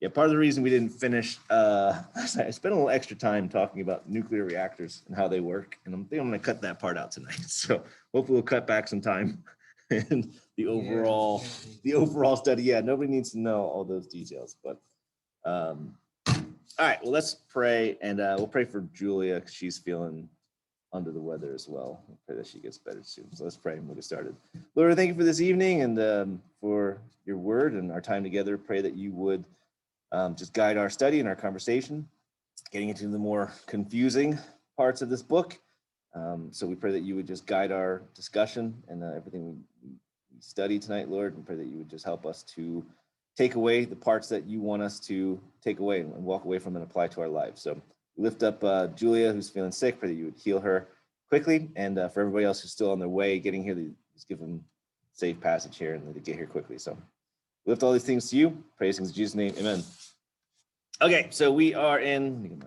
Yeah, part of the reason we didn't finish, I spent a little extra time talking about nuclear reactors and how they work, and I think I'm going to cut that part out tonight. So hopefully we'll cut back some time and the overall study. Yeah, nobody needs to know all those details, but all right. Well, let's pray, and we'll pray for Julia because she's feeling under the weather as well. I pray that she gets better soon. So let's pray and we'll get started. Lord, thank you for this evening and for your word and our time together. Pray that you would just guide our study and our conversation, getting into the more confusing parts of this book. So we pray that you would just guide our discussion and everything we study tonight, Lord, and pray that you would just help us to take away the parts that you want us to take away and walk away from and apply to our lives. So lift up Julia, who's feeling sick, pray that you would heal her quickly. And for everybody else who's still on their way getting here, just give them safe passage here and to get here quickly. So lift all these things to you. Praise in Jesus' name. Amen. Okay, so we are in,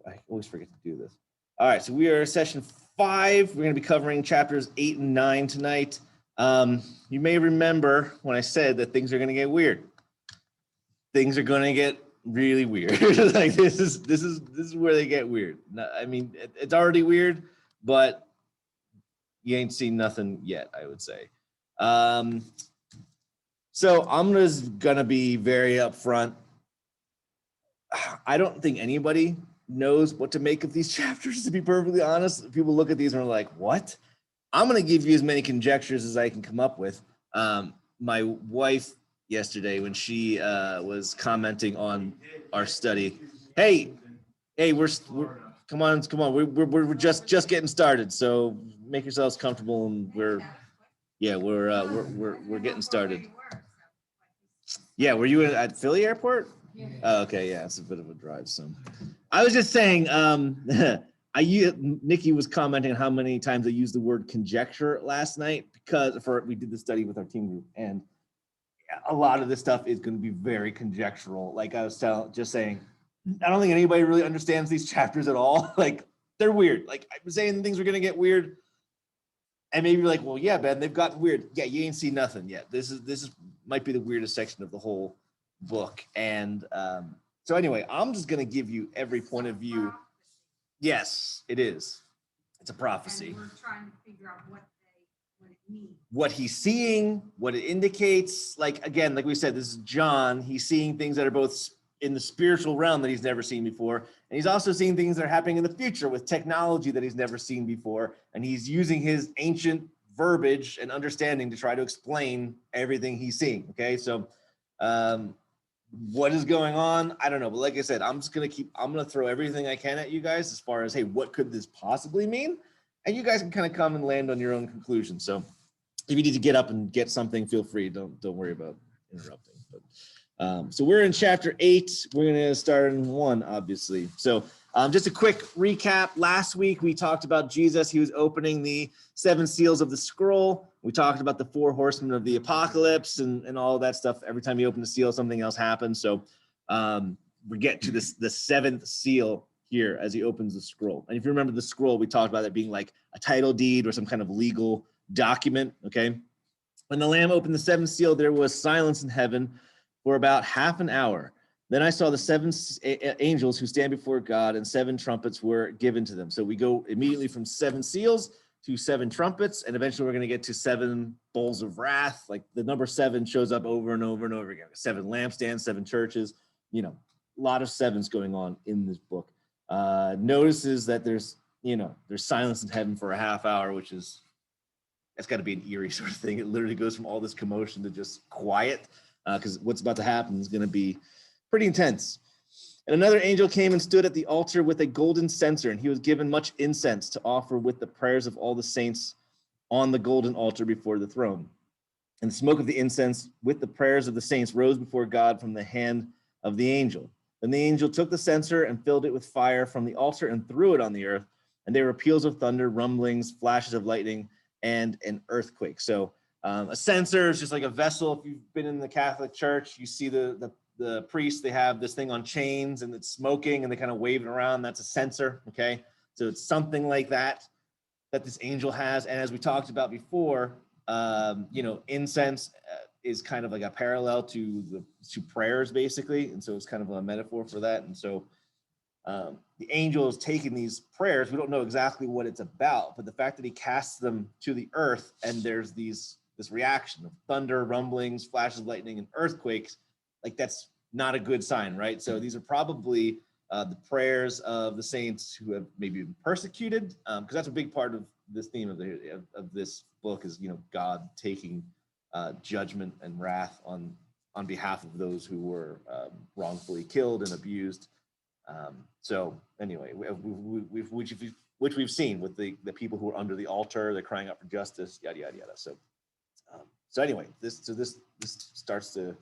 I always forget to do this. All right, so we are session 5. We're going to be covering chapters 8 and 9 tonight. You may remember when I said that things are going to get weird. Things are going to get really weird. Like this is where they get weird. I mean, it's already weird, but you ain't seen nothing yet, I would say. So I'm just gonna be very upfront. I don't think anybody knows what to make of these chapters, to be perfectly honest. People look at these and are like, what? I'm gonna give you as many conjectures as I can come up with. My wife yesterday, when she was commenting on our study, hey, we're come on, we're just getting started. So make yourselves comfortable, and we're getting started. Yeah, were you at Philly Airport? Yeah. Oh, okay, yeah, it's a bit of a drive. So I was just saying, Nikki was commenting on how many times I used the word conjecture last night because we did the study with our team group, and a lot of this stuff is going to be very conjectural. Like I was just saying, I don't think anybody really understands these chapters at all. Like they're weird. Like I was saying, things are going to get weird. And maybe you're like, well, yeah, Ben, they've gotten weird. Yeah, you ain't seen nothing yet. This is might be the weirdest section of the whole book. And so anyway, I'm just going to give you every point of view. Yes, it is. It's a prophecy. And we're trying to figure out what it means. What he's seeing, what it indicates. Like, again, like we said, this is John. He's seeing things that are both in the spiritual realm that he's never seen before. And he's also seeing things that are happening in the future with technology that he's never seen before. And he's using his ancient verbiage and understanding to try to explain everything he's seeing. Okay, so what is going on? I don't know. But like I said, I'm going to throw everything I can at you guys as far as, hey, what could this possibly mean? And you guys can kind of come and land on your own conclusion. So if you need to get up and get something, feel free. Don't worry about interrupting. But so we're in chapter 8. We're going to start in 1, obviously. So just a quick recap. Last week, we talked about Jesus. He was opening the 7 seals of the scroll. We talked about the 4 horsemen of the apocalypse and all of that stuff. Every time you open the seal, something else happens. So we get to the 7th seal here as he opens the scroll. And if you remember the scroll, we talked about it being like a title deed or some kind of legal document, okay? When the Lamb opened the 7th seal, there was silence in heaven for about half an hour. Then I saw the 7 angels who stand before God, and 7 trumpets were given to them. So we go immediately from 7 seals to 7 trumpets, and eventually we're going to get to 7 bowls of wrath. Like the number 7 shows up over and over and over again. 7 lampstands, 7 churches, a lot of 7s going on in this book. Notices that there's silence in heaven for a half hour, which is, that's got to be an eerie sort of thing. It literally goes from all this commotion to just quiet, because what's about to happen is going to be pretty intense. And another angel came and stood at the altar with a golden censer, and he was given much incense to offer with the prayers of all the saints on the golden altar before the throne. And the smoke of the incense with the prayers of the saints rose before God from the hand of the angel. Then the angel took the censer and filled it with fire from the altar and threw it on the earth. And there were peals of thunder, rumblings, flashes of lightning, and an earthquake. So a censer is just like a vessel. If you've been in the Catholic Church, you see the priests, they have this thing on chains and it's smoking and they kind of wave it around. That's a censer, okay? So it's something like that this angel has. And as we talked about before, incense, is kind of like a parallel to prayers, basically. And so it's kind of a metaphor for that. And so the angel is taking these prayers. We don't know exactly what it's about, but the fact that he casts them to the earth and there's this reaction of thunder, rumblings, flashes of lightning, and earthquakes, like that's not a good sign, right? So these are probably the prayers of the saints who have maybe been persecuted, because that's a big part of this theme of this book is, God taking judgment and wrath on behalf of those who were wrongfully killed and abused. So anyway, which we've seen with the people who are under the altar, they're crying out for justice, yada yada yada. So anyway, this starts to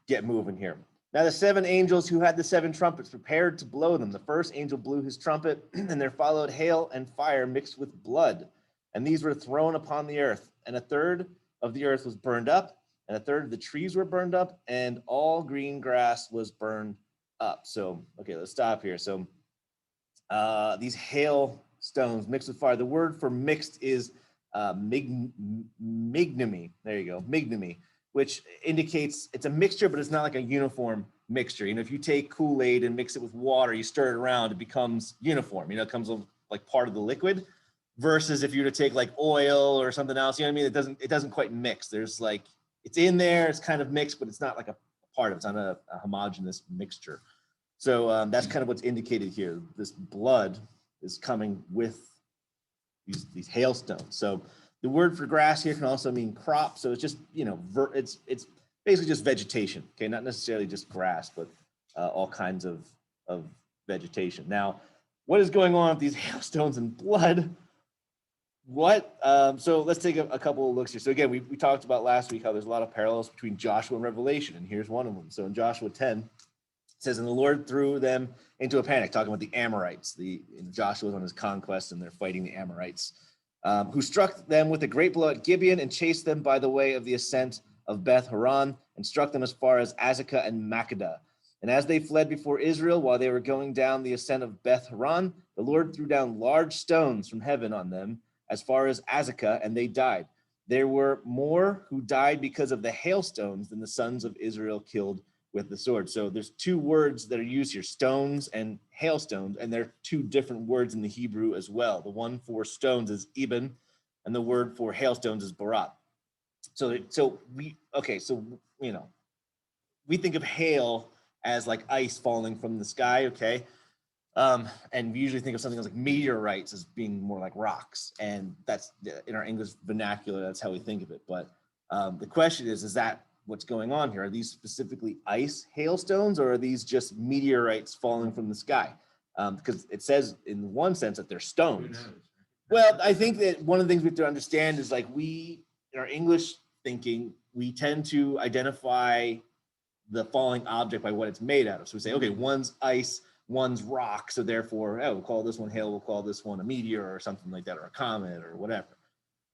get moving here. Now the 7 angels who had the 7 trumpets prepared to blow them. The first angel blew his trumpet, and there followed hail and fire mixed with blood, and these were thrown upon the earth. And a third of the earth was burned up, and a third of the trees were burned up, and all green grass was burned up. So, okay, let's stop here. So these hail stones mixed with fire. The word for mixed is mignomy. There you go, mignomy, which indicates it's a mixture, but it's not like a uniform mixture. If you take Kool-Aid and mix it with water, you stir it around, it becomes uniform. It comes like part of the liquid. Versus if you were to take like oil or something else, you know what I mean? It doesn't quite mix. There's like, it's in there, it's kind of mixed, but it's not like a part of it. It's not a homogeneous mixture. So that's kind of what's indicated here. This blood is coming with these hailstones. So the word for grass here can also mean crop. So it's just, it's basically just vegetation. Okay, not necessarily just grass, but all kinds of vegetation. Now, what is going on with these hailstones and blood? So let's take a couple of looks here. So again, we talked about last week how there's a lot of parallels between Joshua and Revelation, and here's one of them. So in Joshua 10, it says, and the Lord threw them into a panic, talking about the Amorites. Joshua's on his conquest, and they're fighting the Amorites, who struck them with a great blow at Gibeon and chased them by the way of the ascent of Beth Horon, and struck them as far as Azekah and Makkedah. And as they fled before Israel, while they were going down the ascent of Beth Horon, the Lord threw down large stones from heaven on them, as far as Azekah, and they died. There were more who died because of the hailstones than the sons of Israel killed with the sword. So there's 2 words that are used here, stones and hailstones, and they're 2 different words in the Hebrew as well. The one for stones is Eben, and the word for hailstones is barat. So we think of hail as like ice falling from the sky, okay? And we usually think of something else like meteorites as being more like rocks. And that's in our English vernacular, that's how we think of it. But the question is that what's going on here? Are these specifically ice hailstones, or are these just meteorites falling from the sky? Because it says in one sense that they're stones. Well, I think that one of the things we have to understand is like in our English thinking, we tend to identify the falling object by what it's made out of. So we say, okay, one's ice, one's rock, so therefore, we'll call this one hail, we'll call this one a meteor or something like that, or a comet or whatever.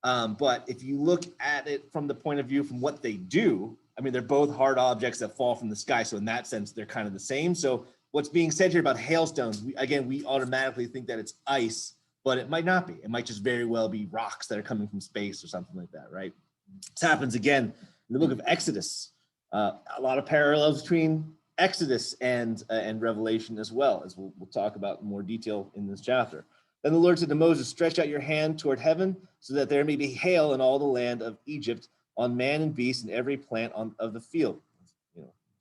But if you look at it from the point of view from what they do, I mean, they're both hard objects that fall from the sky. So in that sense, they're kind of the same. So what's being said here about hailstones, we automatically think that it's ice, but it might not be. It might just very well be rocks that are coming from space or something like that, right? This happens again in the book of Exodus. A lot of parallels between Exodus and Revelation as well, as we'll talk about in more detail in this chapter. Then the Lord said to Moses, stretch out your hand toward heaven so that there may be hail in all the land of Egypt on man and beast and every plant of the field.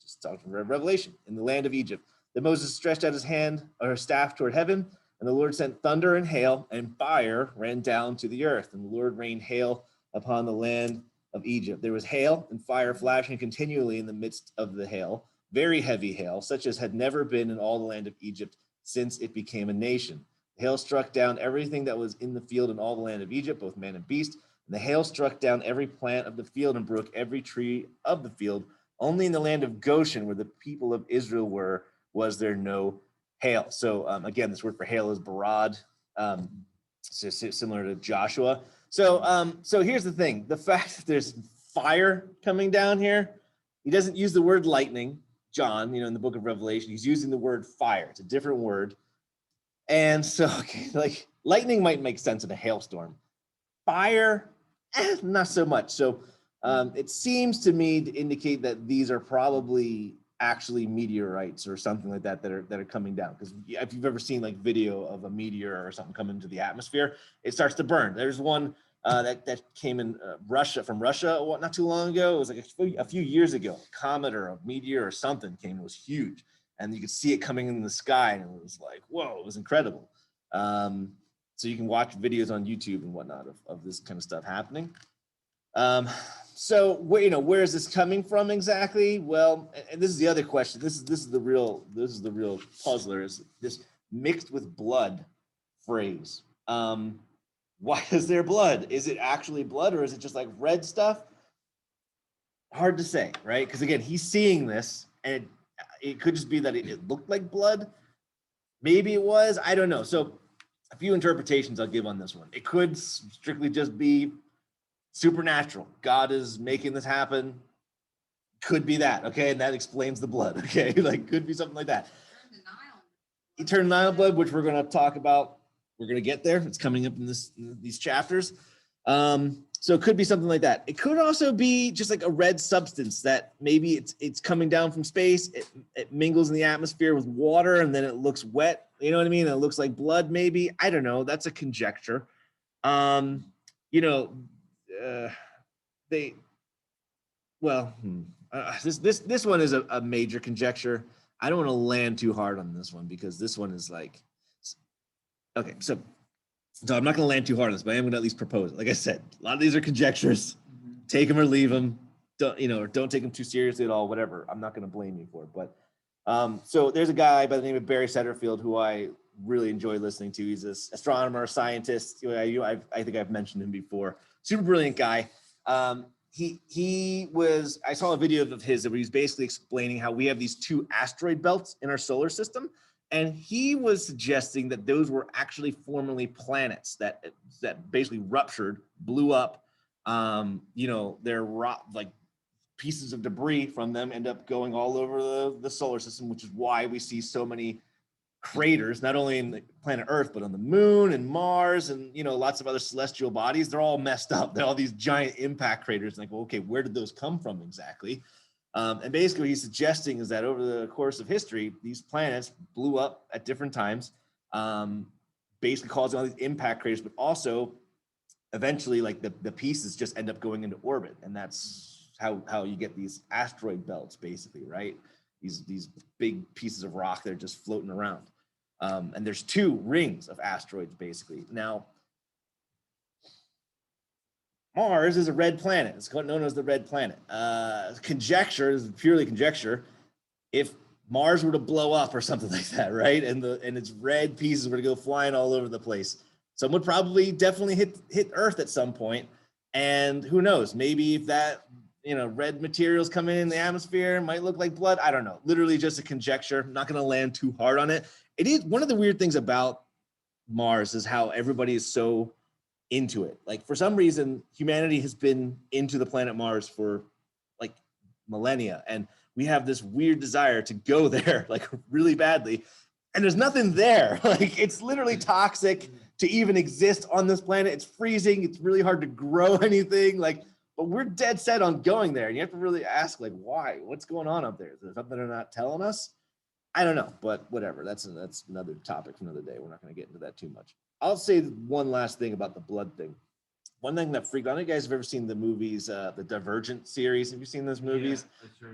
Just talking from Revelation, in the land of Egypt. Then Moses stretched out his hand or his staff toward heaven, and the Lord sent thunder and hail, and fire ran down to the earth. And the Lord rained hail upon the land of Egypt. There was hail and fire flashing continually in the midst of the hail, very heavy hail, such as had never been in all the land of Egypt since it became a nation. The hail struck down everything that was in the field in all the land of Egypt, both man and beast. And the hail struck down every plant of the field and broke every tree of the field. Only in the land of Goshen, where the people of Israel were, was there no hail. So again, this word for hail is barad, so similar to Joshua. So here's the thing. The fact that there's fire coming down here, he doesn't use the word lightning, John, in the book of Revelation. He's using the word fire. It's a different word. And so, like lightning might make sense in a hailstorm. Fire, not so much. So It seems to me to indicate that these are probably actually meteorites or something like that that are coming down. Because if you've ever seen like video of a meteor or something coming into the atmosphere, it starts to burn. There's one that came in from Russia not too long ago. It was like a few years ago. A comet or a meteor or something came. It was huge, and you could see it coming in the sky, and it was like, whoa! It was incredible. So you can watch videos on YouTube and whatnot of this kind of stuff happening. So where is this coming from exactly? Well, and this is the other question. This is the real puzzler, is this mixed with blood phrase. Why is there blood? Is it actually blood, or is it just like red stuff? Hard to say, right? Because again, he's seeing this, and it could just be that it looked like blood. Maybe it was. I don't know. So a few interpretations I'll give on this one. It could strictly just be supernatural. God is making this happen. Could be that, okay? And that explains the blood, okay? Like, could be something like that. Eternal Nile blood, which we're going to talk about. We're going to get there. It's coming up in these chapters. So it could be something like that. It could also be just like a red substance that maybe it's coming down from space. It mingles in the atmosphere with water, and then it looks wet. You know what I mean? It looks like blood, maybe. I don't know. That's a conjecture. This one is a major conjecture. I don't want to land too hard on this one because this one is like, okay, so I'm not going to land too hard on this, but I am going to at least propose it. Like I said, a lot of these are conjectures. Take them or leave them. Don't take them too seriously at all. Whatever. I'm not going to blame you for it. But so there's a guy by the name of Barry Setterfield who I really enjoy listening to. He's an astronomer, scientist. I think I've mentioned him before. Super brilliant guy. I saw a video of his where he's basically explaining how we have these two asteroid belts in our solar system. And he was suggesting that those were actually formerly planets that basically ruptured, blew up. They're like pieces of debris from them end up going all over the solar system, which is why we see so many craters, not only in the planet Earth, but on the moon and Mars and, lots of other celestial bodies. They're all messed up. They're all these giant impact craters. Like, well, okay, where did those come from exactly? And basically what he's suggesting is that over the course of history, these planets blew up at different times, basically causing all these impact craters, but also eventually like the pieces just end up going into orbit. And that's how you get these asteroid belts, basically, right? These big pieces of rock that are just floating around. And there's two rings of asteroids, basically. Now, Mars is a red planet. It's known as the red planet. Conjecture is purely conjecture. If Mars were to blow up or something like that, right? And its red pieces were to go flying all over the place, some would probably definitely hit Earth at some point. And who knows? Maybe if that red materials come in the atmosphere, might look like blood. I don't know. Literally just a conjecture. I'm not going to land too hard on it. It is one of the weird things about Mars is how everybody is so into it. Like for some reason, humanity has been into the planet Mars for like millennia, and we have this weird desire to go there like really badly. And there's nothing there. Like it's literally toxic to even exist on this planet. It's freezing. It's really hard to grow anything. Like, but we're dead set on going there. And you have to really ask, like, why? What's going on up there? Is there something they're not telling us? I don't know, but whatever. That's another topic for another day. We're not going to get into that too much. I'll say one last thing about the blood thing. One thing that freaked out. I don't know if you guys have ever seen the movies, the Divergent series. Have you seen those movies? Yeah,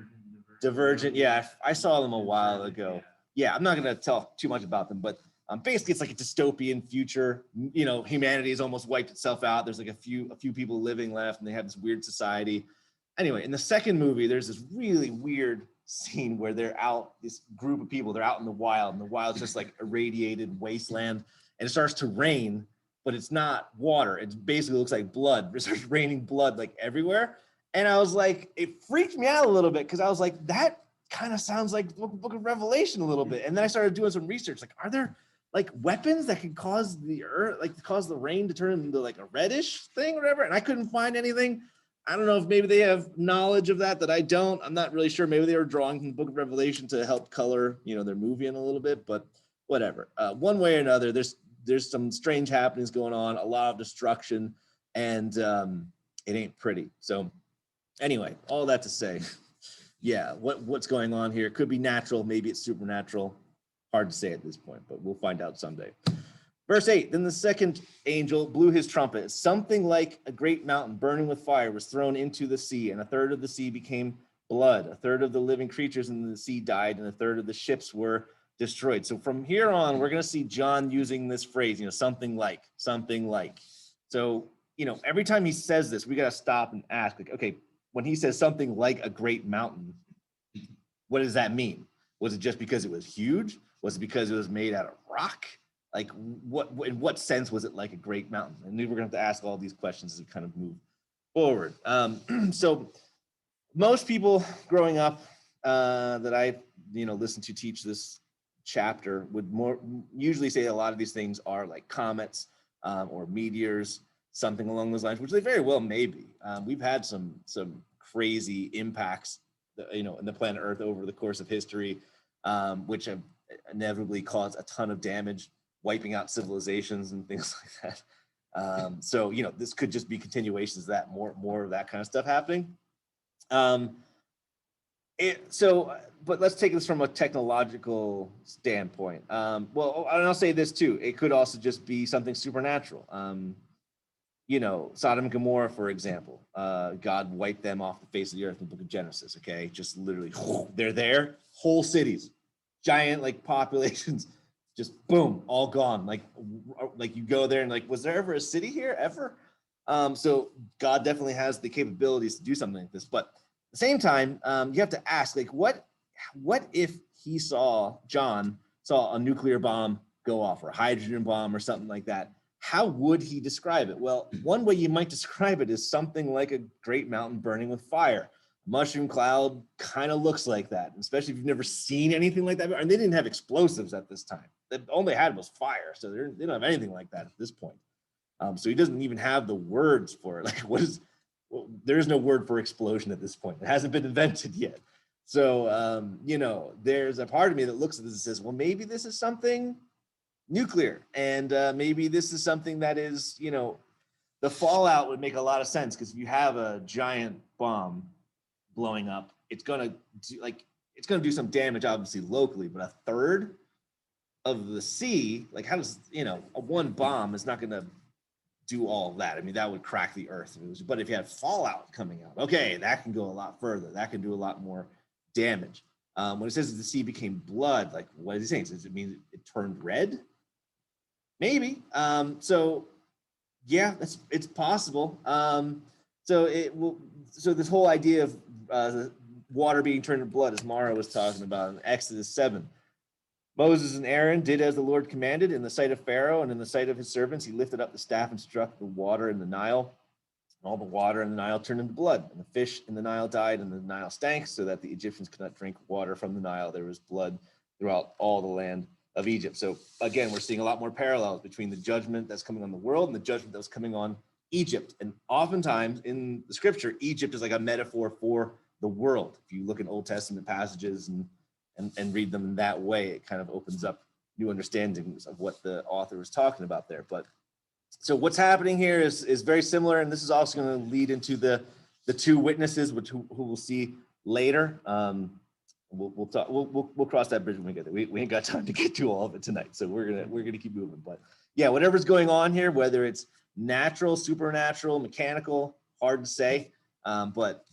Divergent. Yeah, I saw them a while ago. Yeah, I'm not going to tell too much about them, but basically it's like a dystopian future. Humanity has almost wiped itself out. There's like a few people living left, and they have this weird society. Anyway, in the second movie, there's this really weird scene where this group of people, they're out in the wild, and the wild's just like irradiated wasteland, and it starts to rain, but it's not water. It basically looks like blood. It starts raining blood like everywhere. And I was like, it freaked me out a little bit because I was like, that kind of sounds like the book of Revelation a little bit. And then I started doing some research. Like, are there like weapons that can cause the earth, like cause the rain to turn into like a reddish thing or whatever? And I couldn't find anything. I don't know if maybe they have knowledge of that I don't. I'm not really sure. Maybe they were drawing from the book of Revelation to help color, their movie in a little bit, but whatever. One way or another, there's some strange happenings going on, a lot of destruction, and it ain't pretty. So Anyway, all that to say, yeah, what's going on here? Could be natural, maybe it's supernatural. Hard to say at this point, but we'll find out someday. Verse 8, then the second angel blew his trumpet. Something like a great mountain burning with fire was thrown into the sea, and a third of the sea became blood. A third of the living creatures in the sea died, and a third of the ships were destroyed. So from here on, we're going to see John using this phrase, something like. So, every time he says this, we got to stop and ask, like, okay, when he says something like a great mountain, what does that mean? Was it just because it was huge? Was it because it was made out of rock? Like, in what sense was it like a great mountain? And we're going to have to ask all these questions as we kind of move forward. So most people growing up that I listened to teach this chapter would usually say a lot of these things are like comets or meteors, something along those lines, which they very well may be. We've had some crazy impacts, in the planet Earth over the course of history, which have inevitably caused a ton of damage, wiping out civilizations and things like that. So this could just be continuations of that, more of that kind of stuff happening. But let's take this from a technological standpoint. Well, and I'll say this too. It could also just be something supernatural. Sodom and Gomorrah, for example, God wiped them off the face of the earth in the book of Genesis, okay? Just literally, they're there, whole cities, giant like populations, just boom, all gone. Like you go there and like, was there ever a city here ever? So God definitely has the capabilities to do something like this. But at the same time, you have to ask, like, what if John saw a nuclear bomb go off or a hydrogen bomb or something like that? How would he describe it? Well, one way you might describe it is something like a great mountain burning with fire. Mushroom cloud kind of looks like that, especially if you've never seen anything like that. And they didn't have explosives at this time. All they had was fire. So they don't have anything like that at this point. So he doesn't even have the words for it. Like, there is no word for explosion at this point. It hasn't been invented yet. So, there's a part of me that looks at this and says, well, maybe this is something nuclear. And maybe this is something that is, the fallout would make a lot of sense, because if you have a giant bomb blowing up, it's going to do some damage, obviously, locally, but a third of the sea, like, how does, a one bomb is not going to do all of that. I mean, that would crack the earth. But if you had fallout coming out, okay, that can go a lot further. That can do a lot more damage. When it says the sea became blood, like, what is he saying? Does it mean it turned red? Maybe. So yeah, it's possible. So this whole idea of water being turned to blood, as Mara was talking about in Exodus 7. Moses and Aaron did as the Lord commanded. In the sight of Pharaoh and in the sight of his servants, he lifted up the staff and struck the water in the Nile. And all the water in the Nile turned into blood. And the fish in the Nile died, and the Nile stank, so that the Egyptians could not drink water from the Nile. There was blood throughout all the land of Egypt. So again, we're seeing a lot more parallels between the judgment that's coming on the world and the judgment that was coming on Egypt. And oftentimes in the scripture, Egypt is like a metaphor for the world. If you look in Old Testament passages and read them in that way, it kind of opens up new understandings of what the author was talking about there. But so what's happening here is very similar, and this is also going to lead into the two witnesses, who we'll see later. We'll talk. We'll cross that bridge when we get there. We ain't got time to get to all of it tonight, so we're gonna keep moving. But yeah, whatever's going on here, whether it's natural, supernatural, mechanical, hard to say, but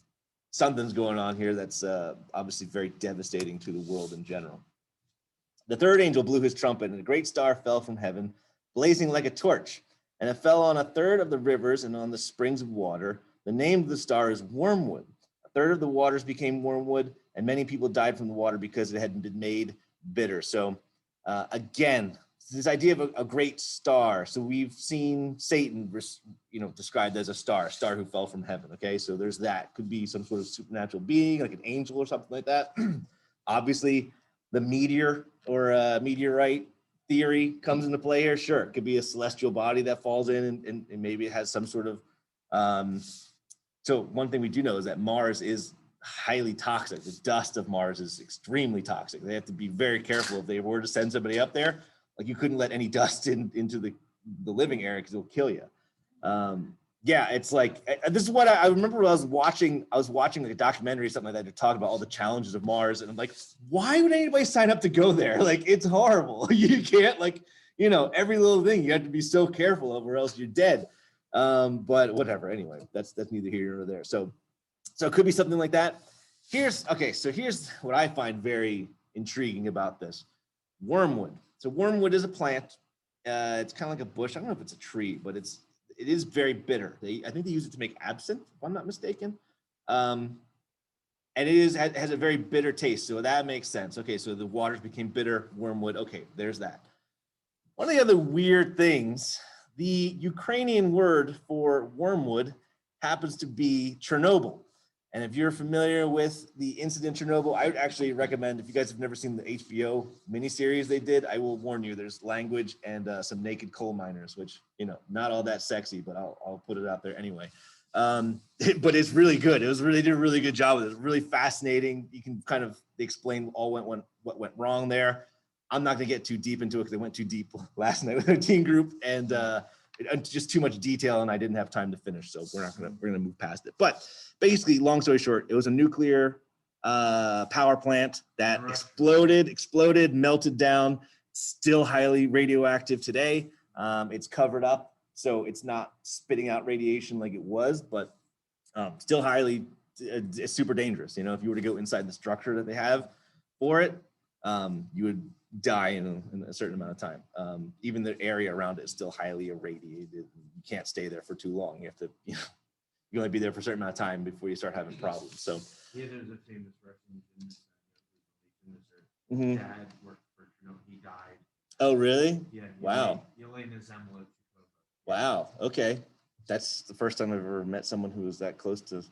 something's going on here that's obviously very devastating to the world in general. The third angel blew his trumpet, and a great star fell from heaven, blazing like a torch, and it fell on a third of the rivers and on the springs of water. The name of the star is Wormwood. A third of the waters became wormwood, and many people died from the water because it had been made bitter. So again, this idea of a great star. So we've seen Satan, described as a star who fell from heaven. Okay, so there's that. Could be some sort of supernatural being, like an angel or something like that. Obviously, the meteor or meteorite theory comes into play here. Sure, it could be a celestial body that falls in, and maybe it has some sort of. So one thing we do know is that Mars is highly toxic. The dust of Mars is extremely toxic. They have to be very careful if they were to send somebody up there. Like, you couldn't let any dust into the living area because it'll kill you. Yeah, it's like this is what I remember when I was watching like a documentary or something like that to talk about all the challenges of Mars, and I'm like, why would anybody sign up to go there? Like, it's horrible. You can't, like, you know, every little thing you have to be so careful of, or else you're dead. But whatever. Anyway, that's neither here nor there. So it could be something like that. Here's what I find very intriguing about this: wormwood. So wormwood is a plant. It's kind of like a bush. I don't know if it's a tree, but it is very bitter. I think they use it to make absinthe, if I'm not mistaken. And it has a very bitter taste. So that makes sense. Okay, so the waters became bitter, wormwood. Okay, there's that. One of the other weird things, the Ukrainian word for wormwood happens to be Chernobyl. And if you're familiar with the incident Chernobyl, I would actually recommend, if you guys have never seen the HBO miniseries they did, I will warn you, there's language and some naked coal miners, which, you know, not all that sexy, but I'll put it out there anyway. But it's really good. They did a really good job with it. It's really fascinating. You can kind of explain what went wrong there. I'm not going to get too deep into it because I went too deep last night with our team group, and just too much detail, and I didn't have time to finish. So we're gonna move past it. But basically, long story short, it was a nuclear power plant that exploded, melted down. Still highly radioactive today. It's covered up, so it's not spitting out radiation like it was, but still highly super dangerous. You know, if you were to go inside the structure that they have for it, you would die in a certain amount of time. Even the area around it is still highly irradiated. You can't stay there for too long. You have to, you know, you only be there for a certain amount of time before you start having problems. So yeah, there's a famous Russian gymnast. Mhm. Dad worked for Chernobyl. He died. Oh, really? Yeah. Wow. Yelena Zamolodchikova. Wow. Okay. That's the first time I've ever met someone who was that close to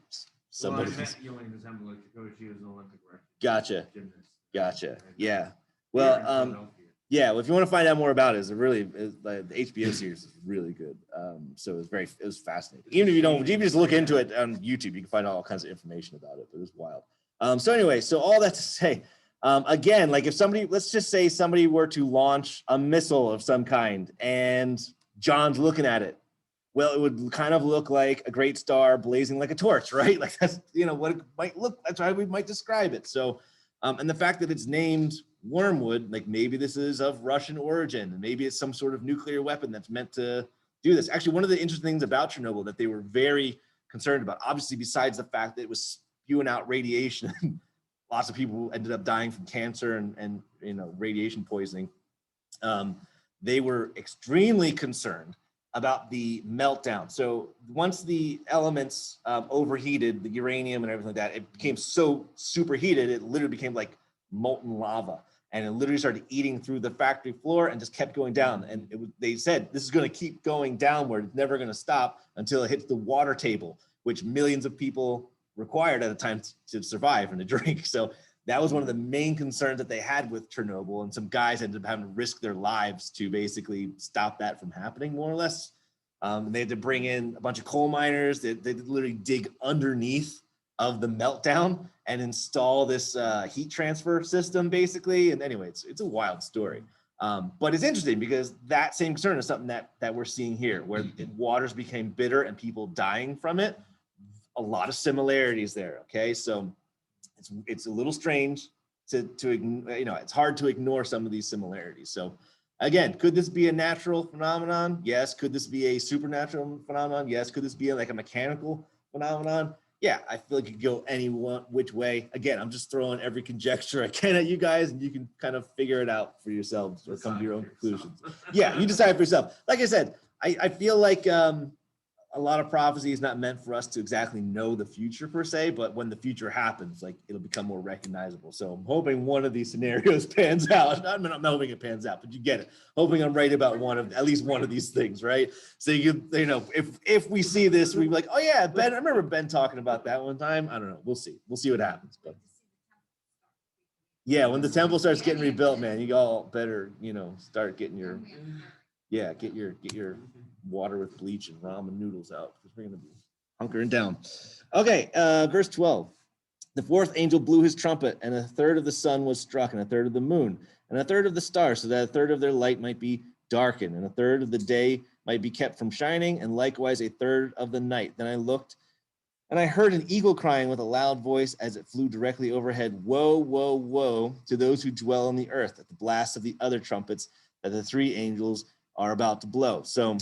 somebody. Well, I met Yelena Zamolodchikova. She was an Olympic record. Gotcha. Gymnast. Gotcha. Yeah. Well, yeah. Well, if you want to find out more about it, the HBO series is really good. So it was fascinating. Even if you don't, even just look into it on YouTube, you can find all kinds of information about it. But it was wild. So anyway, so all that to say, again, like if let's just say somebody were to launch a missile of some kind, and John's looking at it. Well, it would kind of look like a great star blazing like a torch, right? Like that's, you know, what it might look. That's how we might describe it. So, and the fact that it's named wormwood, like maybe this is of Russian origin, and maybe it's some sort of nuclear weapon that's meant to do this. Actually, one of the interesting things about Chernobyl that they were very concerned about, obviously, besides the fact that it was spewing out radiation, lots of people ended up dying from cancer and you know, radiation poisoning. They were extremely concerned about the meltdown. So once the elements overheated, the uranium and everything like that, it became so superheated, it literally became like molten lava. And it literally started eating through the factory floor and just kept going down. And they said, this is going to keep going downward. It's never going to stop until it hits the water table, which millions of people required at a time to survive and to drink. So that was one of the main concerns that they had with Chernobyl, and some guys ended up having to risk their lives to basically stop that from happening, more or less. They had to bring in a bunch of coal miners. They literally dig underneath of the meltdown and install this heat transfer system, basically. And anyway, it's a wild story. But it's interesting because that same concern is something that we're seeing here, where waters became bitter and people dying from it. A lot of similarities there. Okay, so it's a little strange to you know, it's hard to ignore some of these similarities. So again, could this be a natural phenomenon? Yes. Could this be a supernatural phenomenon? Yes. Could this be like a mechanical phenomenon? Yeah, I feel like it could go any which way. Again, I'm just throwing every conjecture I can at you guys, and you can kind of figure it out for yourselves or come to your own conclusions. Yeah, you decide for yourself. Like I said, I feel like a lot of prophecy is not meant for us to exactly know the future per se, but when the future happens, like, it'll become more recognizable. So I'm hoping one of these scenarios pans out. I'm not hoping it pans out, but you get it. Hoping I'm right about at least one of these things, right? So you know, if we see this, we'll be like, oh yeah, Ben, I remember Ben talking about that one time. I don't know. We'll see what happens. But yeah, when the temple starts getting rebuilt, man, you all better, you know, start getting your get your water with bleach and ramen noodles out, because we're going to be hunkering down. Okay, verse 12. The fourth angel blew his trumpet, and a third of the sun was struck, and a third of the moon, and a third of the stars, so that a third of their light might be darkened, and a third of the day might be kept from shining, and likewise a third of the night. Then I looked, and I heard an eagle crying with a loud voice as it flew directly overhead, woe, woe, woe to those who dwell on the earth, at the blast of the other trumpets that the three angels are about to blow. So,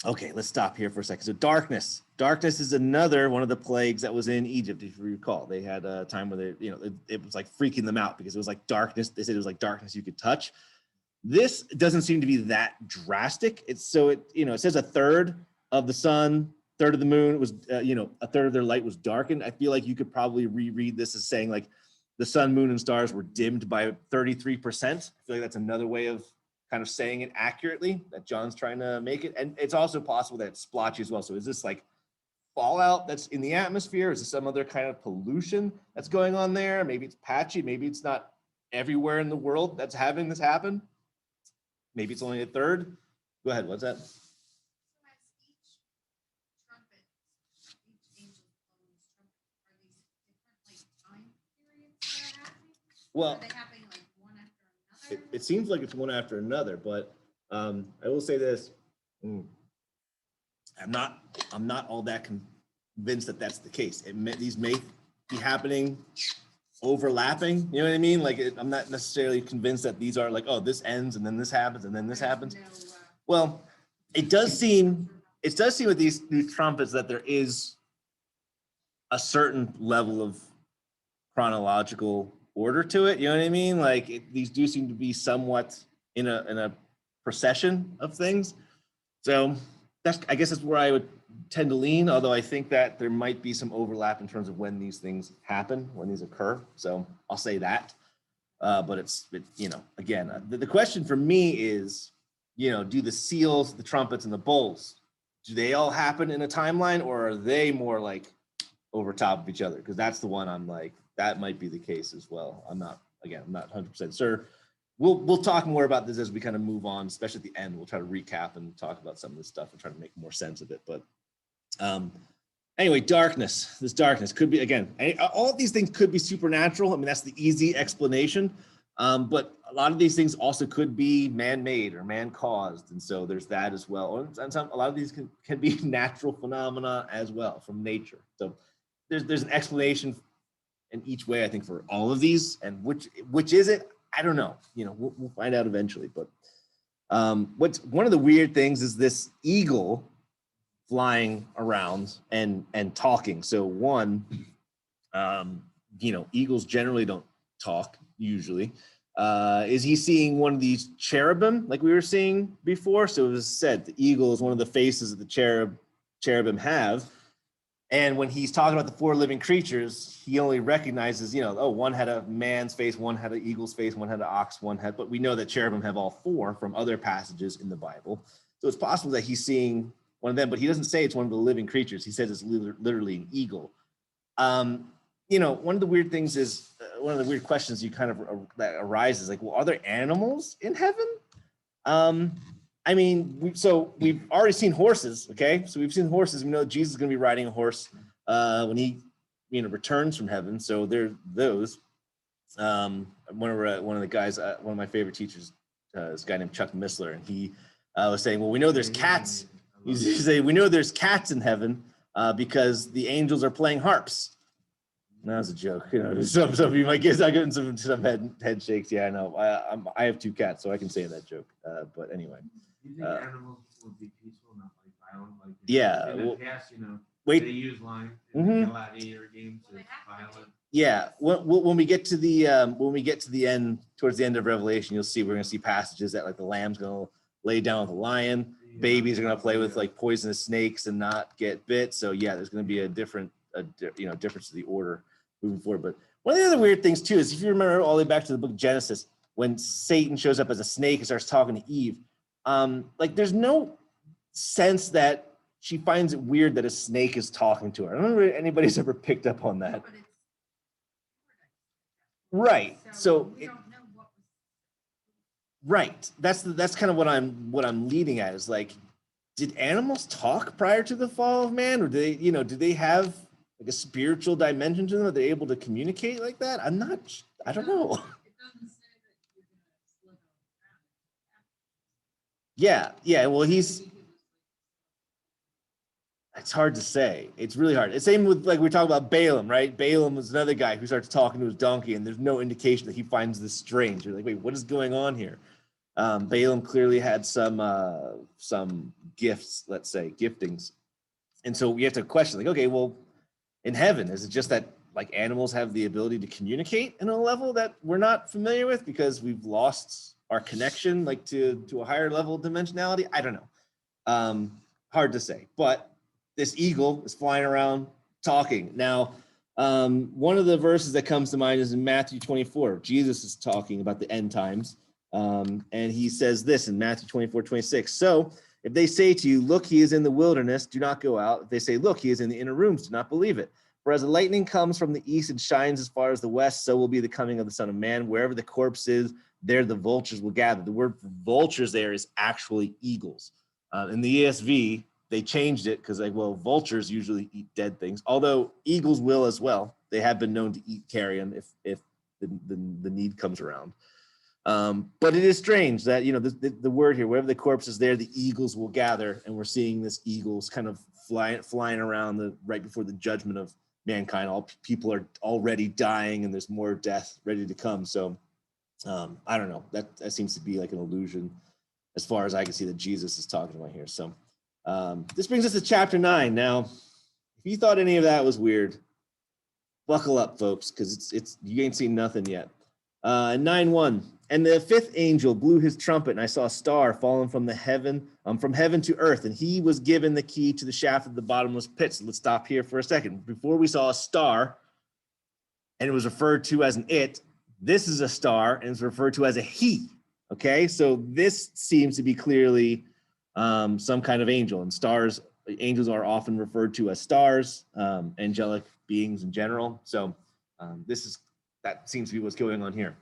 okay, let's stop here for a second. So darkness. Darkness is another one of the plagues that was in Egypt, if you recall. They had a time where it was like freaking them out because it was like darkness. They said it was like darkness you could touch. This doesn't seem to be that drastic. It says a third of the sun, third of the moon was, a third of their light was darkened. I feel like you could probably reread this as saying like the sun, moon, and stars were dimmed by 33%. I feel like that's another way of kind of saying it accurately that John's trying to make it. And it's also possible that it's splotchy as well. So is this like fallout that's in the atmosphere? Is this some other kind of pollution that's going on there? Maybe it's patchy. Maybe it's not everywhere in the world that's having this happen. Maybe it's only a third. Go ahead. What's that? Well, are they happening like one after another? It seems like it's one after another, but I will say this: I'm not all that convinced that that's the case. These may be happening overlapping. You know what I mean? Like I'm not necessarily convinced that these are like, oh, this ends and then this happens and then this happens. Well, it does seem with these trumpets that there is a certain level of chronological order to it. You know what I mean? Like these do seem to be somewhat in a procession of things. So I guess that's where I would tend to lean, although I think that there might be some overlap in terms of when these things happen, when these occur. So I'll say that. But again, the question for me is, do the seals, the trumpets, and the bowls, do they all happen in a timeline, or are they more like over top of each other? Because that's the one I'm like, that might be the case as well. I'm not 100% sure. We'll talk more about this as we kind of move on, especially at the end. We'll try to recap and talk about some of this stuff and try to make more sense of it. But anyway, darkness. This darkness could be, again, all of these things could be supernatural. I mean, that's the easy explanation. But a lot of these things also could be man-made or man-caused. And so there's that as well. And a lot of these can be natural phenomena as well from nature. So there's an explanation in each way, I think, for all of these. And which is it? I don't know. We'll find out eventually. But what's one of the weird things is this eagle flying around and talking. So one, eagles generally don't talk usually. Is he seeing one of these cherubim like we were seeing before? So it was said the eagle is one of the faces that the cherubim have. And when he's talking about the four living creatures, he only recognizes, one had a man's face, one had an eagle's face, one had an ox, but we know that cherubim have all four from other passages in the Bible. So it's possible that he's seeing one of them, but he doesn't say it's one of the living creatures. He says it's literally an eagle. One of the weird things is, one of the weird questions you kind of that arises, like, well, are there animals in heaven? We've already seen horses, okay? So we've seen horses. We know Jesus is going to be riding a horse when he, returns from heaven. So there's those. One of the guys, one of my favorite teachers, is a guy named Chuck Missler, and he was saying, well, we know there's cats. He's saying, we know there's cats in heaven because the angels are playing harps. That was a joke. Some of you might get, I'm getting some head shakes. Yeah, I know. I have two cats, so I can say that joke. But anyway. Do you think animals would be peaceful, not like violent? Like in the past, they use line in gladiator games is violent. Yeah, when we get to the end, towards the end of Revelation, you'll see we're going to see passages that like the lamb's going to lay down with a lion, babies are going to play with like poisonous snakes and not get bit. So yeah, there's going to be a difference to the order moving forward. But one of the other weird things too is if you remember all the way back to the book of Genesis, when Satan shows up as a snake and starts talking to Eve, there's no sense that she finds it weird that a snake is talking to her. I don't know if anybody's ever picked up on that. Right. So we don't know what was... Right. That's kind of what I'm leading at, is like, did animals talk prior to the fall of man, or do they have like a spiritual dimension to them that they're able to communicate like that? I don't know. It doesn't say that you're gonna slip on the ground. Yeah. Well, he's It's hard to say. It's really hard. It's same with, like, we talk about Balaam, right? Balaam was another guy who starts talking to his donkey, and there's no indication that he finds this strange. You're like, wait, what is going on here? Balaam clearly had some gifts, let's say, giftings. And so we have to question, like, okay, well, in heaven, is it just that like animals have the ability to communicate in a level that we're not familiar with because we've lost our connection, like to a higher level of dimensionality? I don't know. Hard to say. But this eagle is flying around talking. Now, one of the verses that comes to mind is in Matthew 24. Jesus is talking about the end times. And he says this in Matthew 24:26. So if they say to you, look, he is in the wilderness, do not go out. If they say, look, he is in the inner rooms, do not believe it. For as the lightning comes from the east and shines as far as the west, so will be the coming of the Son of Man. Wherever the corpse is, there the vultures will gather. The word for vultures there is actually eagles. In the ESV, they changed it because, like, well, vultures usually eat dead things, although eagles will as well. They have been known to eat carrion if the need comes around. But it is strange that, you know, the word here, wherever the corpse is there, the eagles will gather, and we're seeing this eagles kind of flying around right before the judgment of mankind. All people are already dying, and there's more death ready to come. So I don't know. That seems to be like an illusion, as far as I can see, that Jesus is talking about here. So this brings us to chapter 9. Now, if you thought any of that was weird, buckle up, folks, because it's you ain't seen nothing yet. 9:1. And the fifth angel blew his trumpet, and I saw a star falling from heaven to earth, and he was given the key to the shaft of the bottomless pit. So let's stop here for a second. Before we saw a star, and it was referred to as an it. This is a star, and it's referred to as a he. Okay, so this seems to be clearly some kind of angel, and angels are often referred to as stars, angelic beings in general. So that seems to be what's going on here.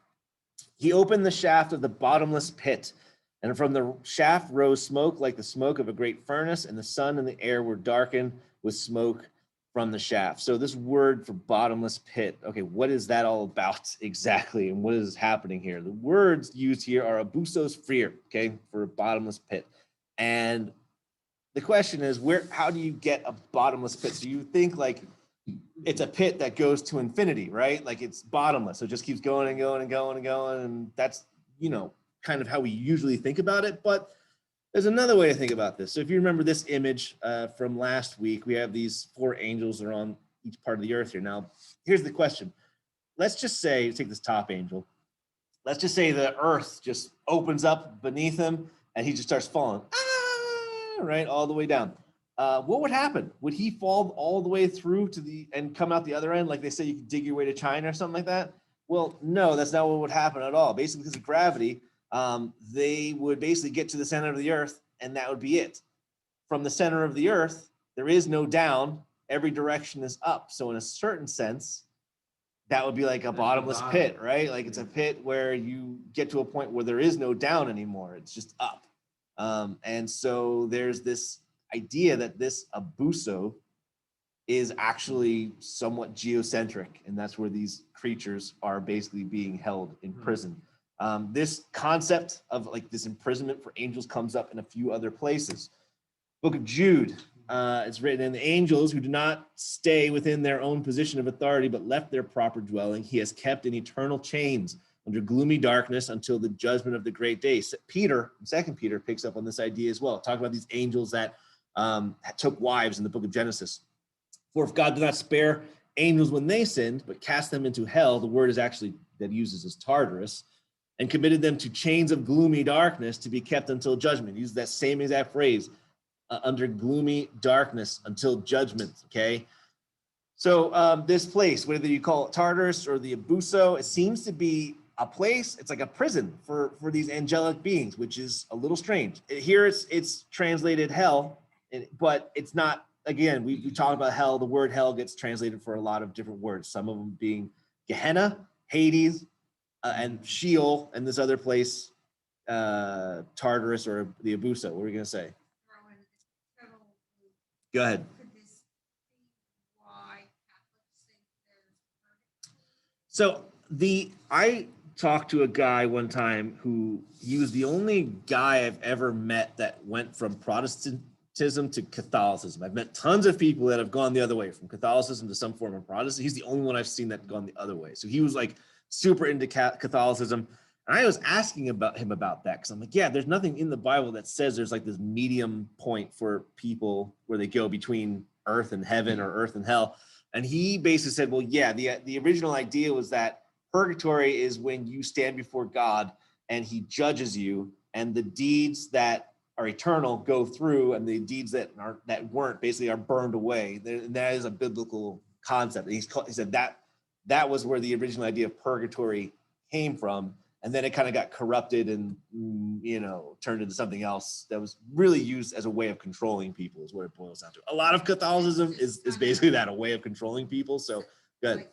He opened the shaft of the bottomless pit, and from the shaft rose smoke like the smoke of a great furnace, and the sun and the air were darkened with smoke from the shaft. So this word for bottomless pit, okay, what is that all about exactly, and what is happening here? The words used here are abusos freer, okay, for a bottomless pit. And the question is, how do you get a bottomless pit? So you think like it's a pit that goes to infinity, right? Like it's bottomless. So it just keeps going and going and going and going. And that's, you know, kind of how we usually think about it. But there's another way to think about this. So if you remember this image from last week, we have these 4 angels that are on each part of the earth here. Now, here's the question. Let's just say, take this top angel. Let's just say the earth just opens up beneath him and he just starts falling, right, all the way down. What would happen? Would he fall all the way through and come out the other end? Like they say, you could dig your way to China or something like that. Well, no, that's not what would happen at all. Basically, because of gravity, they would basically get to the center of the earth, and that would be it. From the center of the earth, there is no down. Every direction is up. So in a certain sense, that would be like a bottomless pit, right? Like it's a pit where you get to a point where there is no down anymore. It's just up. And so there's this idea that this abuso is actually somewhat geocentric, and that's where these creatures are basically being held in prison. This concept of like this imprisonment for angels comes up in a few other places. Book of Jude, it's written, in the angels who do not stay within their own position of authority but left their proper dwelling, he has kept in eternal chains under gloomy darkness until the judgment of the great day. Peter, 2 Peter, picks up on this idea as well. Talk about these angels that took wives in the book of Genesis. For if God did not spare angels when they sinned, but cast them into hell, the word is actually that uses as Tartarus, and committed them to chains of gloomy darkness to be kept until judgment. He uses that same exact phrase, under gloomy darkness until judgment, okay? So this place, whether you call it Tartarus or the Abuso, it seems to be a place, it's like a prison for these angelic beings, which is a little strange. Here it's translated hell, but it's not. Again, we talk about hell. The word hell gets translated for a lot of different words, some of them being Gehenna, Hades, and Sheol, and this other place, Tartarus or the Abuso. What were you going to say? Go ahead. So I talked to a guy one time he was the only guy I've ever met that went from Protestant Protestantism to Catholicism. I've met tons of people that have gone the other way, from Catholicism to some form of Protestant. He's the only one I've seen that gone the other way. So he was like super into Catholicism. And I was asking him about that, because I'm like, yeah, there's nothing in the Bible that says there's like this medium point for people where they go between earth and heaven or earth and hell. And he basically said, well, yeah, the original idea was that purgatory is when you stand before God and he judges you, and the deeds that are eternal go through, and the deeds that weren't basically are burned away. That is a biblical concept. He said that was where the original idea of purgatory came from. And then it kind of got corrupted and, turned into something else that was really used as a way of controlling people, is what it boils down to. A lot of Catholicism is basically that, a way of controlling people. So good.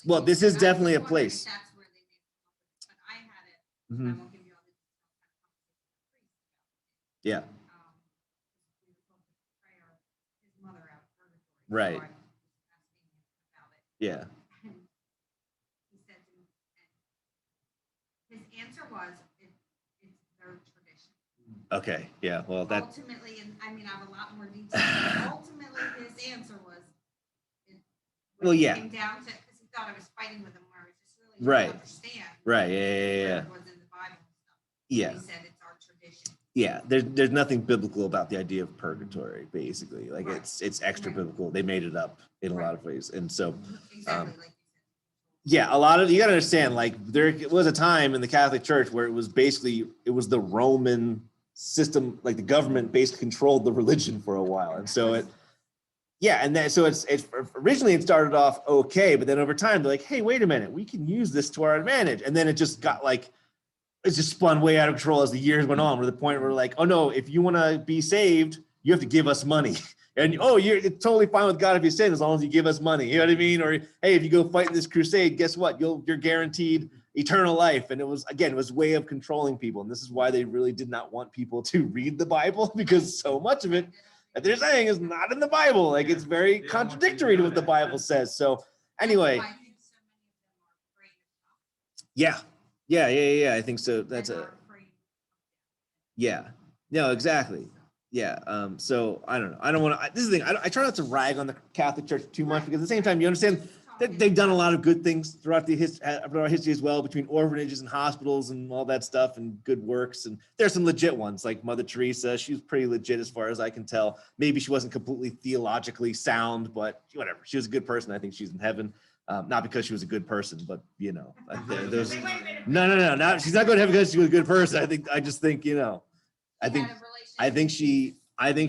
Well, this is definitely a place. That's where they made it. But I had it. I won't give you all the details. Yeah. We were supposed to pray his mother out of purgatory. Right. So I was asking him about it. Yeah. And he said to me, his answer was, it's their tradition. Okay. Yeah. Well, that. Ultimately, and I mean, I have a lot more details, but ultimately his answer was, Well, yeah. Came down to, because he thought I was fighting with him, where I was just really Right. trying to understand. Right. Yeah. What was in the Bible and stuff. Yeah. He said it's our tradition. Yeah. There's nothing biblical about the idea of purgatory, basically. Like Right. it's extra biblical. They made it up in a lot of ways. And so, Exactly like you said. yeah, a lot of, you got to understand, like there was a time in the Catholic Church where it was the Roman system, like the government basically controlled the religion for a while. And so it's originally it started off okay, but then over time they're like, hey, wait a minute, we can use this to our advantage. And then it just got like, it's just spun way out of control as the years went on, where the point where like, oh no, if you want to be saved, you have to give us money. And it's totally fine with God if you sin, as long as you give us money. You know what I mean? Or hey, if you go fight in this crusade, guess what? You're guaranteed eternal life. And it was way of controlling people. And this is why they really did not want people to read the Bible, because so much of it that they're saying is not in the Bible. Like it's very contradictory to what the Bible says. So anyway, yeah. I think so. That's yeah. No, exactly. Yeah. So I don't know. I don't want to. This is the thing. I try not to rag on the Catholic Church too much, because at the same time, you understand that they've done a lot of good things throughout our history as well, between orphanages and hospitals and all that stuff, and good works. And there's some legit ones, like Mother Teresa. She was pretty legit as far as I can tell. Maybe she wasn't completely theologically sound, but whatever. She was a good person. I think she's in heaven. Not because she was a good person, but there's no. She's not going to heaven because she was a good person. I think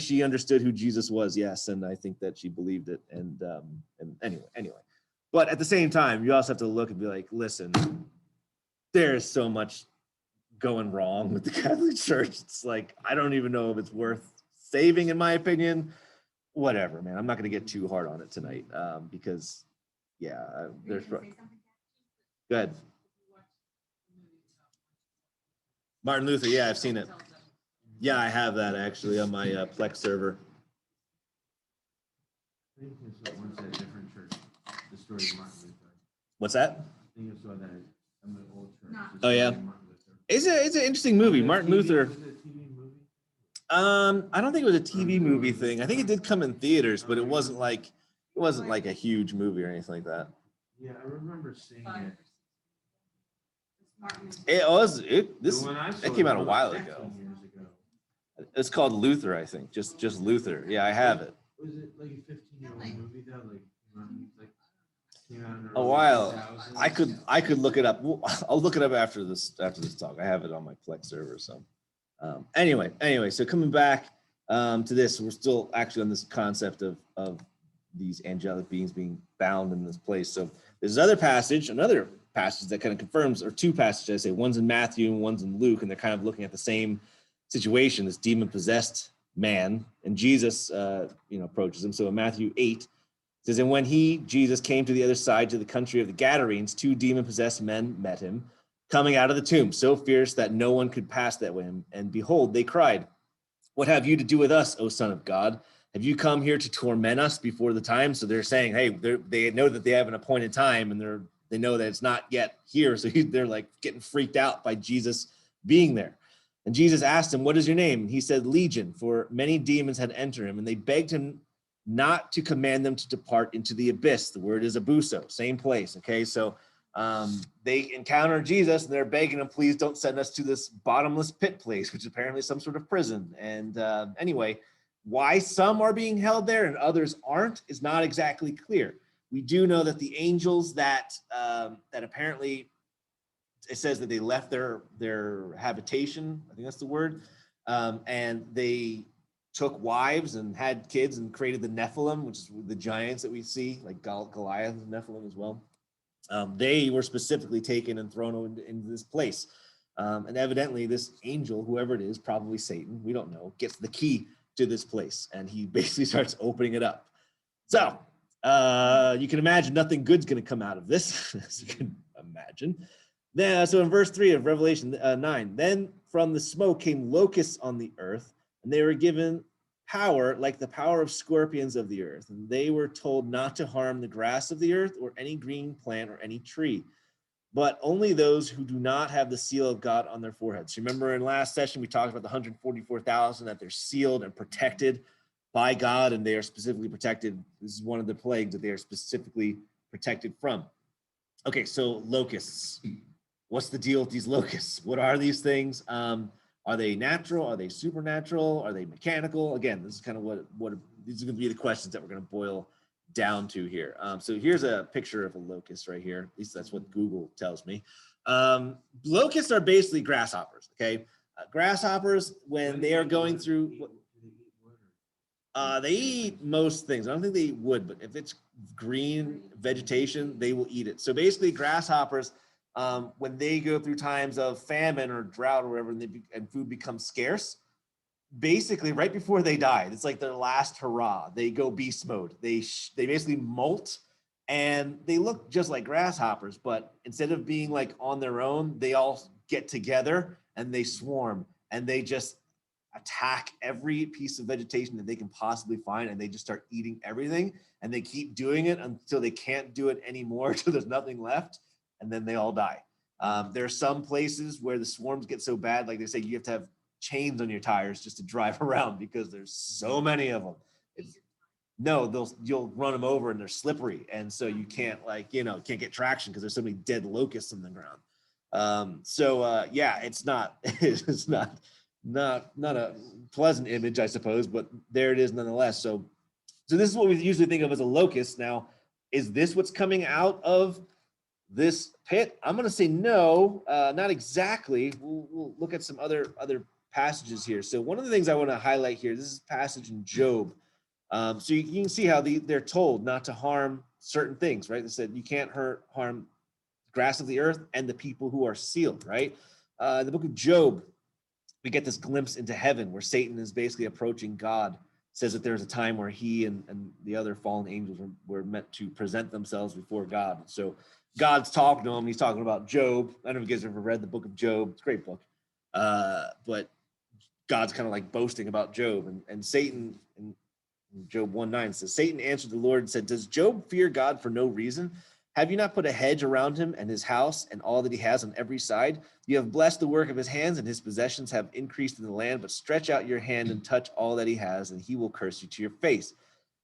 she understood who Jesus was. Yes. And I think that she believed it. And anyway, but at the same time, you also have to look and be like, listen, there's so much going wrong with the Catholic Church. It's like, I don't even know if it's worth saving, in my opinion. Whatever, man. I'm not going to get too hard on it tonight, because there's good. Martin Luther. Yeah, I've seen it. Yeah, I have that actually on my Plex server. I think it's once at a different church. The story of Martin Luther. What's that? I think it's that in the old church. Oh yeah, it's an interesting movie. Martin Luther. Was it a TV movie? I don't think it was a TV movie thing. I think it did come in theaters, but it wasn't like a huge movie or anything like that. Yeah, I remember seeing it. It came out a while ago. It's called Luther, I think. Just Luther. Yeah, I have it. Was it like a 15-year-old movie though? Like came out in the a early while. 2000s? I could look it up. I'll look it up after this talk. I have it on my Plex server. So anyway, so coming back to this, we're still actually on this concept of these angelic beings being bound in this place. So there's another passage that kind of confirms, or two passages, I say, one's in Matthew and one's in Luke, and they're kind of looking at the same situation, this demon-possessed man, and Jesus approaches him. So in Matthew 8, it says, and when Jesus came to the other side, to the country of the Gadarenes, two demon-possessed men met him, coming out of the tomb, so fierce that no one could pass that way. And behold, they cried, what have you to do with us, O Son of God? Have you come here to torment us before the time? So they're saying, hey, they know that they have an appointed time, and they know that it's not yet here. So they're like getting freaked out by Jesus being there. And Jesus asked him, what is your name? And he said, Legion, for many demons had entered him, and they begged him not to command them to depart into the abyss. The word is abuso, same place, okay? So they encounter Jesus, and they're begging him, please don't send us to this bottomless pit place, which is apparently some sort of prison. And anyway, why some are being held there and others aren't is not exactly clear. We do know that the angels that apparently, it says that they left their habitation, I think that's the word, and they took wives and had kids and created the Nephilim, which is the giants that we see, like Goliath and Nephilim as well. They were specifically taken and thrown into this place. And evidently this angel, whoever it is, probably Satan, we don't know, gets the key to this place, and he basically starts opening it up. So you can imagine nothing good's going to come out of this, as you can imagine. Then, so in verse 3 of Revelation 9, then from the smoke came locusts on the earth, and they were given power like the power of scorpions of the earth. And they were told not to harm the grass of the earth or any green plant or any tree, but only those who do not have the seal of God on their foreheads. Remember in last session, we talked about the 144,000, that they're sealed and protected by God, and they are specifically protected. This is one of the plagues that they are specifically protected from. Okay, so locusts. What's the deal with these locusts? What are these things? Are they natural? Are they supernatural? Are they mechanical? Again, this is kind of what these are going to be the questions that we're going to boil down to here. So here's a picture of a locust right here. At least that's what Google tells me. Locusts are basically grasshoppers. Okay, grasshoppers when they are going through. They eat most things. I don't think they eat wood, but if it's green vegetation, they will eat it. So basically, grasshoppers, when they go through times of famine or drought or whatever, and food becomes scarce, basically right before they die, it's like their last hurrah. They go beast mode. They basically molt, and they look just like grasshoppers, but instead of being like on their own, they all get together and they swarm, and they just attack every piece of vegetation that they can possibly find, and they just start eating everything, and they keep doing it until they can't do it anymore, until there's nothing left, and then they all die. There are some places where the swarms get so bad, like they say, you have to have chains on your tires just to drive around because there's so many of them. You'll run them over and they're slippery, and so you can't can't get traction because there's so many dead locusts in the ground. Yeah, it's not a pleasant image, I suppose, but there it is nonetheless. So this is what we usually think of as a locust. Now, is this what's coming out of this pit? I'm going to say no, not exactly. We'll look at some other passages here. So one of the things I want to highlight here, this is a passage in Job. So you can see how they're told not to harm certain things, right? They said you can't harm grass of the earth and the people who are sealed, right? In the book of Job, we get this glimpse into heaven where Satan is basically approaching God. It says that there's a time where he and the other fallen angels were meant to present themselves before God. So God's talking to him. He's talking about Job. I don't know if you guys have ever read the book of Job. It's a great book. But God's kind of like boasting about Job. And Satan, in Job 1:9 says, Satan answered the Lord and said, does Job fear God for no reason? Have you not put a hedge around him and his house and all that he has on every side? You have blessed the work of his hands, and his possessions have increased in the land. But stretch out your hand and touch all that he has, and he will curse you to your face.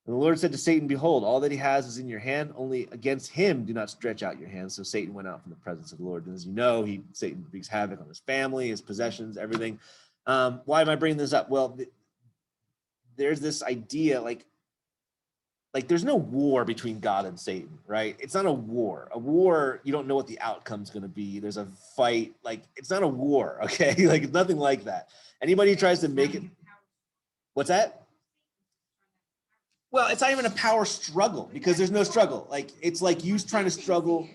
And the Lord said to Satan, behold, all that he has is in your hand. Only against him do not stretch out your hand. So Satan went out from the presence of the Lord. And as you know, Satan wreaks havoc on his family, his possessions, everything. Why am I bringing this up? Well, there's this idea, like there's no war between God and Satan, right? It's not a war. A war, you don't know what the outcome's going to be. There's a fight. Like, it's not a war, okay? Like, it's nothing like that. Anybody who tries to make it... What's that? Well, it's not even a power struggle because there's no struggle. Like, it's like you trying to struggle.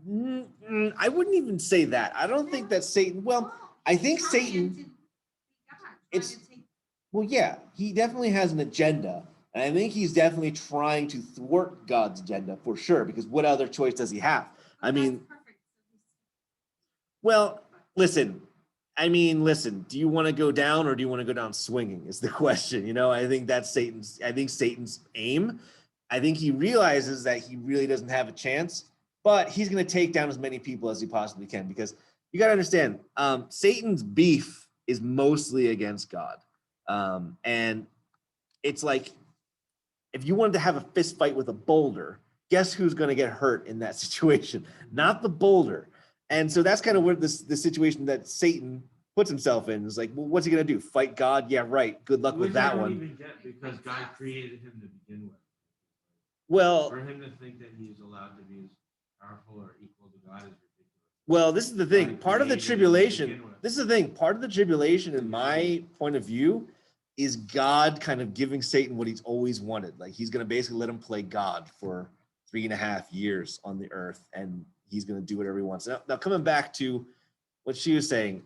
I wouldn't even say that. I don't think that Satan... Well, I think Satan... Well, yeah, he definitely has an agenda. And I think he's definitely trying to thwart God's agenda for sure, because what other choice does he have? I mean, well, listen, do you want to go down or do you want to go down swinging is the question. I think that's Satan's aim. I think he realizes that he really doesn't have a chance, but he's going to take down as many people as he possibly can, because you got to understand, Satan's beef is mostly against God. And it's like, if you wanted to have a fist fight with a boulder, guess who's going to get hurt in that situation? Not the boulder. And so that's kind of where the situation that Satan puts himself in. Is like, well, what's he going to do? Fight God? Yeah, right. Good luck with that one. Even get, because God created him to begin with. Well, for him to think that he's allowed to be as powerful or equal to God is ridiculous. Well, this is the thing. God Part of the created him to tribulation, begin with. this is the thing. Part of the tribulation, in my point of view, is God kind of giving Satan what he's always wanted. Like, he's going to basically let him play God for 3.5 years on the earth, and he's going to do whatever he wants. Now, coming back to what she was saying,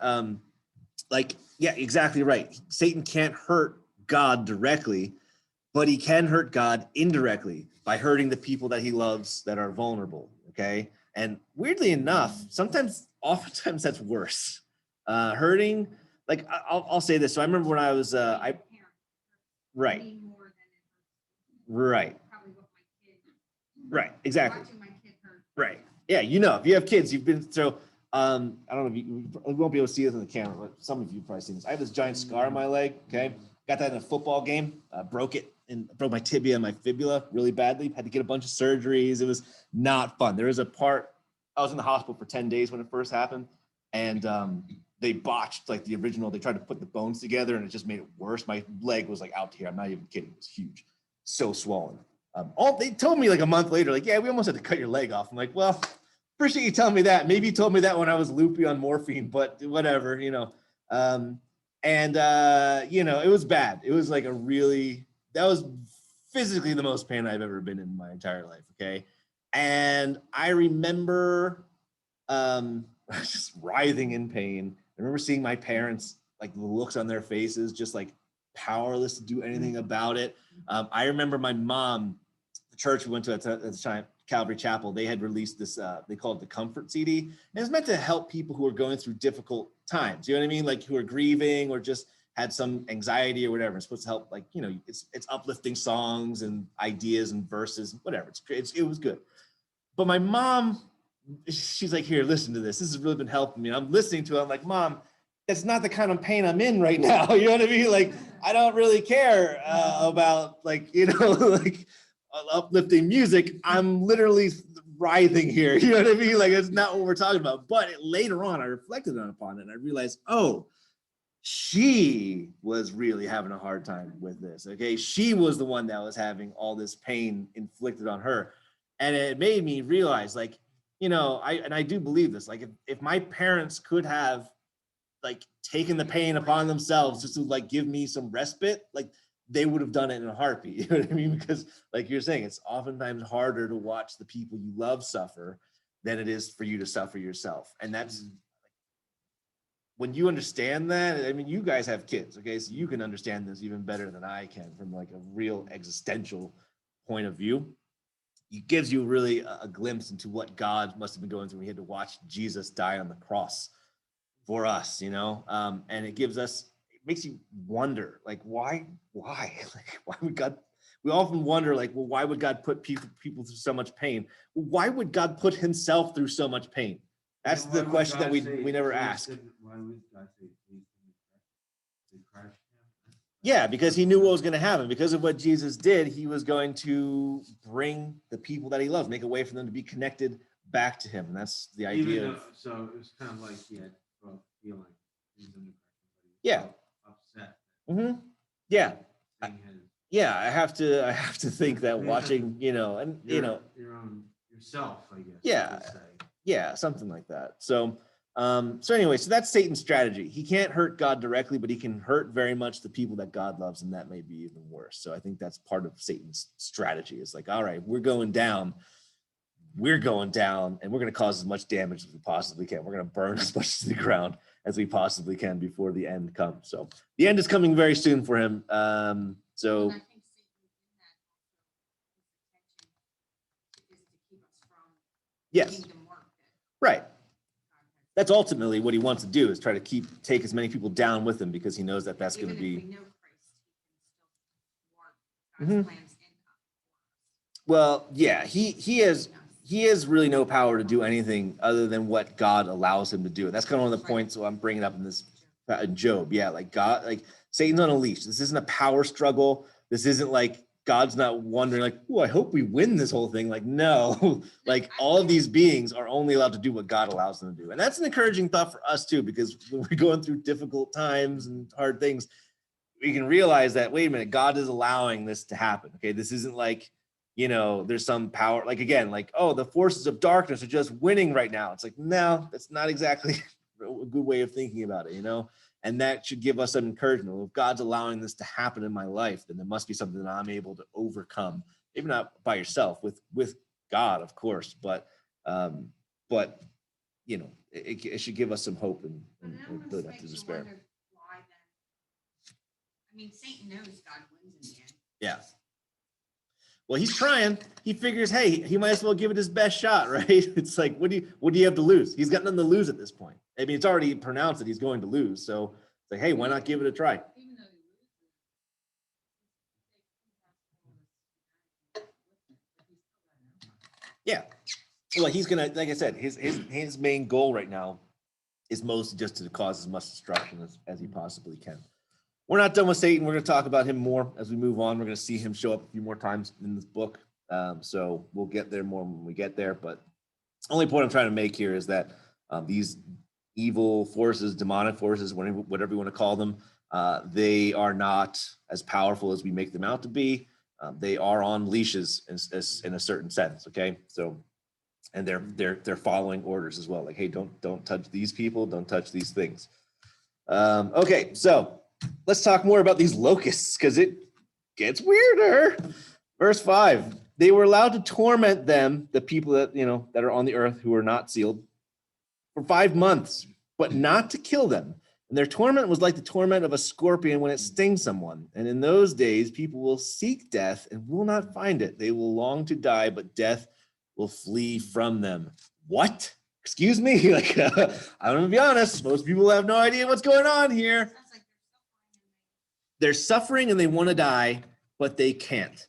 like, yeah, exactly right. Satan can't hurt God directly, but he can hurt God indirectly by hurting the people that he loves that are vulnerable. Okay. And weirdly enough, oftentimes that's worse. Hurting, like, I'll say this. So I remember when I was, right, exactly. Right. Yeah. You know, if you have kids, you've been, so, I don't know if you won't be able to see this on the camera, but some of you have probably seen this. I have this giant scar on my leg. Okay. Got that in a football game, broke it and broke my tibia and my fibula really badly. Had to get a bunch of surgeries. It was not fun. There was a part, I was in the hospital for 10 days when it first happened. And they botched like the original. They tried to put the bones together and it just made it worse. My leg was like out here. I'm not even kidding. It was huge. So swollen. They told me like a month later, like, yeah, we almost had to cut your leg off. I'm like, well, appreciate you telling me that. Maybe you told me that when I was loopy on morphine, but whatever, you know. You know, it was bad. It was like that was physically the most pain I've ever been in my entire life. Okay. And I remember just writhing in pain. I remember seeing my parents, like, the looks on their faces, just like powerless to do anything about it. I remember my mom, the church we went to at the time, Calvary Chapel, they had released this, they called it the Comfort CD. And it's meant to help people who are going through difficult times. You know what I mean? Like, who are grieving or just had some anxiety or whatever. It's supposed to help, like, you know, it's uplifting songs and ideas and verses, whatever. It was good. But my mom, she's like, here, listen to this. This has really been helping me. I'm listening to it. I'm like, Mom, that's not the kind of pain I'm in right now. You know what I mean? Like, I don't really care about, like, you know, like, uplifting music. I'm literally writhing here. You know what I mean? Like, it's not what we're talking about. But later on, I reflected upon it and I realized, oh, she was really having a hard time with this. Okay. She was the one that was having all this pain inflicted on her. And it made me realize, like, you know, I do believe this. Like, if my parents could have, like, taken the pain upon themselves just to, like, give me some respite, like, they would have done it in a heartbeat. You know what I mean? Because, like you're saying, it's oftentimes harder to watch the people you love suffer than it is for you to suffer yourself. And that's, when you understand that, I mean, you guys have kids, okay? So you can understand this even better than I can from, like, a real existential point of view. It gives you really a glimpse into what God must have been going through when he had to watch Jesus die on the cross for us, you know? And it makes you wonder, like, why? Like, why would God, we often wonder, like, well, why would God put people through so much pain? Well, why would God put himself through so much pain? That's the question that we never ask. Why would God say, please crash him? Yeah, because he knew what was going to happen. Because of what Jesus did, he was going to bring the people that he loves, make a way for them to be connected back to him. And that's the idea. So it was kind of like he had a feeling. Yeah. Upset. Mm-hmm. Yeah. Yeah, I have to think that watching, you know, and yourself, I guess. Yeah. Yeah, something like that. So anyway, so that's Satan's strategy. He can't hurt God directly, but he can hurt very much the people that God loves, and that may be even worse. So I think that's part of Satan's strategy. It's like, all right, we're going down, and we're going to cause as much damage as we possibly can. We're going to burn as much to the ground as we possibly can before the end comes. So the end is coming very soon for him. So yes, right. That's ultimately what he wants to do, is try to take as many people down with him, because he knows that that's going to be. Well, yeah, he has really no power to do anything other than what God allows him to do. And that's kind of one of the points I'm bringing up in this Job. Yeah, like God, like Satan's on a leash. This isn't a power struggle. This isn't like God's not wondering like, oh, I hope we win this whole thing. Like, no, like all of these beings are only allowed to do what God allows them to do. And that's an encouraging thought for us too, because when we're going through difficult times and hard things, we can realize that, wait a minute, God is allowing this to happen. Okay, this isn't like, there's some power, like again, like, oh, the forces of darkness are just winning right now. It's like, no, that's not exactly a good way of thinking about it, and that should give us some encouragement. Well, if God's allowing this to happen in my life, then there must be something that I'm able to overcome, maybe not by yourself, with God, of course, but it should give us some hope and build up to despair. I mean, Satan knows God wins in the end. Yeah. Well, he's trying. He figures, hey, he might as well give it his best shot, right? It's like, what do you have to lose? He's got nothing to lose at this point. I mean, it's already pronounced that he's going to lose. So it's like, hey, why not give it a try? Yeah. Well, he's gonna, like I said, his main goal right now is mostly just to cause as much destruction as he possibly can. We're not done with Satan. We're going to talk about him more as we move on. We're going to see him show up a few more times in this book. So we'll get there more when we get there. But the only point I'm trying to make here is that these evil forces, demonic forces, whatever you want to call them, they are not as powerful as we make them out to be. They are on leashes in a certain sense. Okay, so and they're following orders as well. Like, hey, don't touch these people. Don't touch these things. Okay, so let's talk more about these locusts because it gets weirder. Verse 5, they were allowed to torment them, the people that that are on the earth who are not sealed, for 5 months, but not to kill them. And their torment was like the torment of a scorpion when it stings someone. And in those days, people will seek death and will not find it. They will long to die, but death will flee from them. What? Excuse me? Like, I'm going to be honest. Most people have no idea what's going on here. They're suffering and they want to die, but they can't.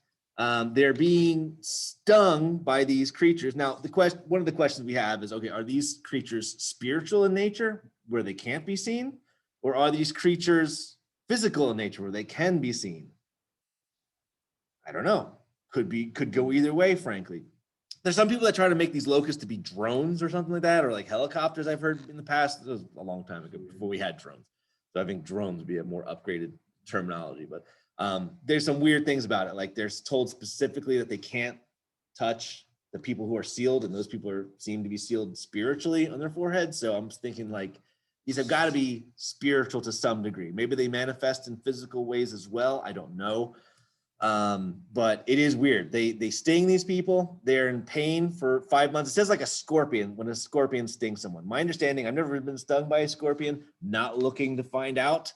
They're being stung by these creatures. Now, one of the questions we have is, okay, are these creatures spiritual in nature where they can't be seen? Or are these creatures physical in nature where they can be seen? I don't know. Could go either way, frankly. There's some people that try to make these locusts to be drones or something like that, or like helicopters I've heard in the past. It was a long time ago before we had drones. So I think drones would be a more upgraded terminology, but there's some weird things about it. Like they're told specifically that they can't touch the people who are sealed, and those people seem to be sealed spiritually on their forehead. So I'm thinking like these have got to be spiritual to some degree. Maybe they manifest in physical ways as well. I don't know. But it is weird. They sting these people. They're in pain for 5 months. It says like a scorpion when a scorpion stings someone. My understanding, I've never been stung by a scorpion, not looking to find out.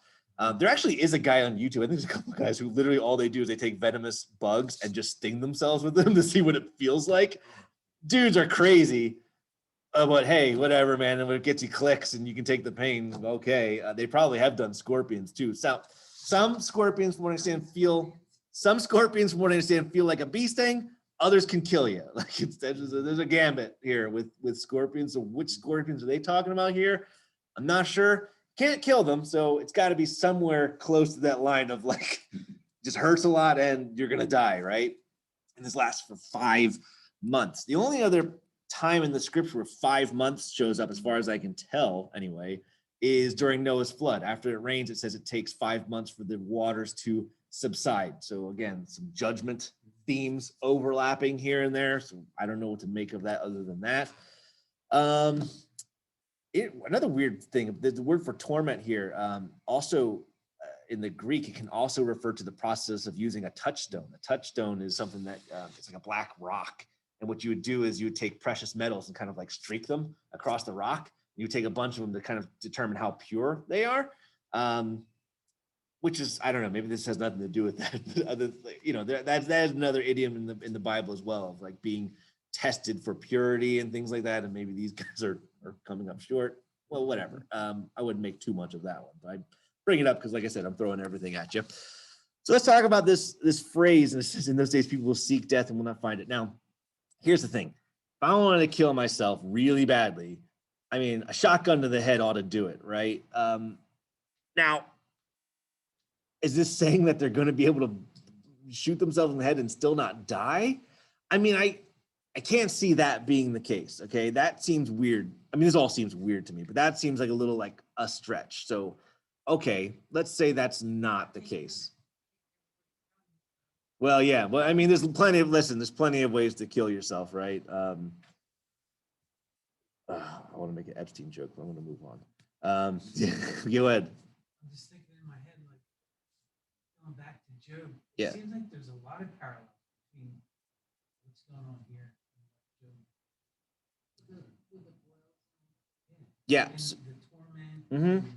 There actually is a guy on YouTube. I think there's a couple of guys who literally all they do is they take venomous bugs and just sting themselves with them to see what it feels like. Dudes are crazy. But hey, whatever, man. And when it gets you clicks and you can take the pain, okay. They probably have done scorpions too. So some scorpions, from what I understand, feel like a bee sting. Others can kill you. Like there's a gambit here with scorpions. So which scorpions are they talking about here? I'm not sure. Can't kill them, so it's got to be somewhere close to that line of like just hurts a lot and you're gonna die, right? And this lasts for 5 months. The only other time in the scripture where 5 months shows up, as far as I can tell anyway, is during Noah's flood. After it rains, it says it takes 5 months for the waters to subside. So again, some judgment themes overlapping here and there. So I don't know what to make of that other than that. Another weird thing, the word for torment here, also in the Greek, it can also refer to the process of using a touchstone. A touchstone is something that it's like a black rock. And what you would do is you would take precious metals and kind of like streak them across the rock. You would take a bunch of them to kind of determine how pure they are. Which is, I don't know, maybe this has nothing to do with that. That is another idiom in the Bible as well, of like being tested for purity and things like that. And maybe these guys are coming up short. Well, whatever. I wouldn't make too much of that one, but I bring it up because, like I said, I'm throwing everything at you. So let's talk about this phrase. And it says, in those days, people will seek death and will not find it. Now, here's the thing. If I wanted to kill myself really badly, I mean, a shotgun to the head ought to do it, right? Now, is this saying that they're going to be able to shoot themselves in the head and still not die? I mean, I can't see that being the case. Okay, that seems weird. I mean, this all seems weird to me, but that seems like a little like a stretch. So, okay, let's say that's not the case. Well, yeah. Well, I mean, there's plenty of ways to kill yourself, right? I want to make an Epstein joke, but I'm going to move on. Go ahead. I'm just thinking in my head, like going back to Job. Yeah. It seems like there's a lot of parallels between what's going on here and Job. Yeah. And the torment. Mm-hmm.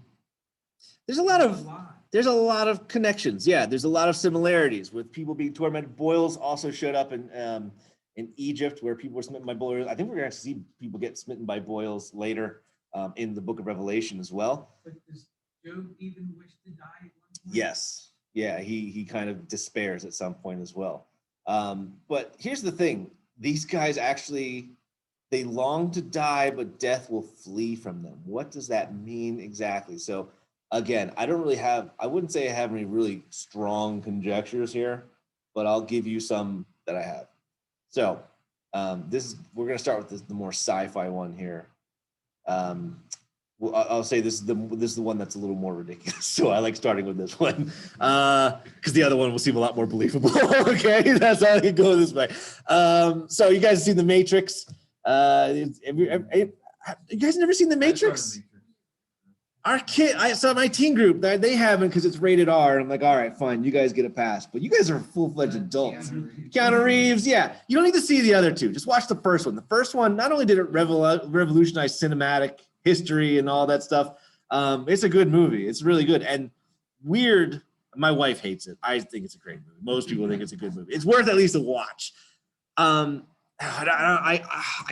There's a lot of connections. Yeah, there's a lot of similarities with people being tormented. Boils also showed up in Egypt, where people were smitten by boils. I think we're going to see people get smitten by boils later in the Book of Revelation as well. But does Job even wish to die at one point? Yes. Yeah, he kind of despairs at some point as well. But here's the thing: these guys actually, they long to die, but death will flee from them. What does that mean exactly? So again, I wouldn't say I have any really strong conjectures here, but I'll give you some that I have. So we're going to start with the more sci-fi one here. Well, I'll say this is the one that's a little more ridiculous. So I like starting with this one because the other one will seem a lot more believable. Okay, that's how I can go this way. So you guys have seen The Matrix? You guys never seen The Matrix? Our kid, so my teen group, they haven't because it's rated R. And I'm like, all right, fine, you guys get a pass. But you guys are full-fledged adults. Keanu Reeves, yeah. You don't need to see the other two. Just watch the first one. The first one, not only did it revolutionize cinematic history and all that stuff, it's a good movie. It's really good. And weird, my wife hates it. I think it's a great movie. Most people think it's a good movie. It's worth at least a watch. I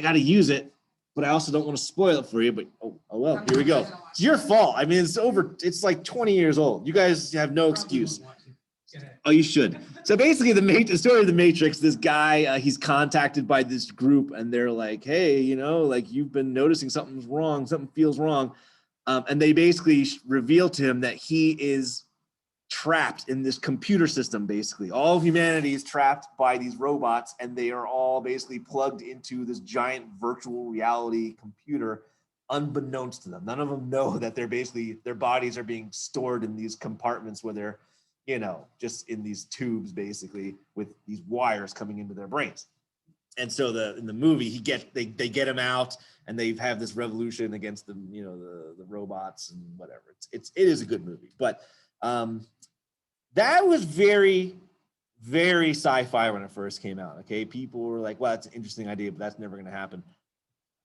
got to use it, but I also don't want to spoil it for you. But oh well, here we go. It's your fault. I mean, it's like 20 years old. You guys have no excuse. Oh, you should. So basically, the story of The Matrix, this guy, he's contacted by this group, and they're like, hey, like you've been noticing something's wrong, something feels wrong. And they basically reveal to him that he is trapped in this computer system. Basically, all of humanity is trapped by these robots, and they are all basically plugged into this giant virtual reality computer, unbeknownst to them. None of them know that their bodies are being stored in these compartments where they're, just in these tubes, basically, with these wires coming into their brains. And so in the movie, they get him out, and they have this revolution against the robots and whatever. It is a good movie, but that was very, very sci-fi when it first came out. Okay, people were like, "Well, that's an interesting idea, but that's never going to happen."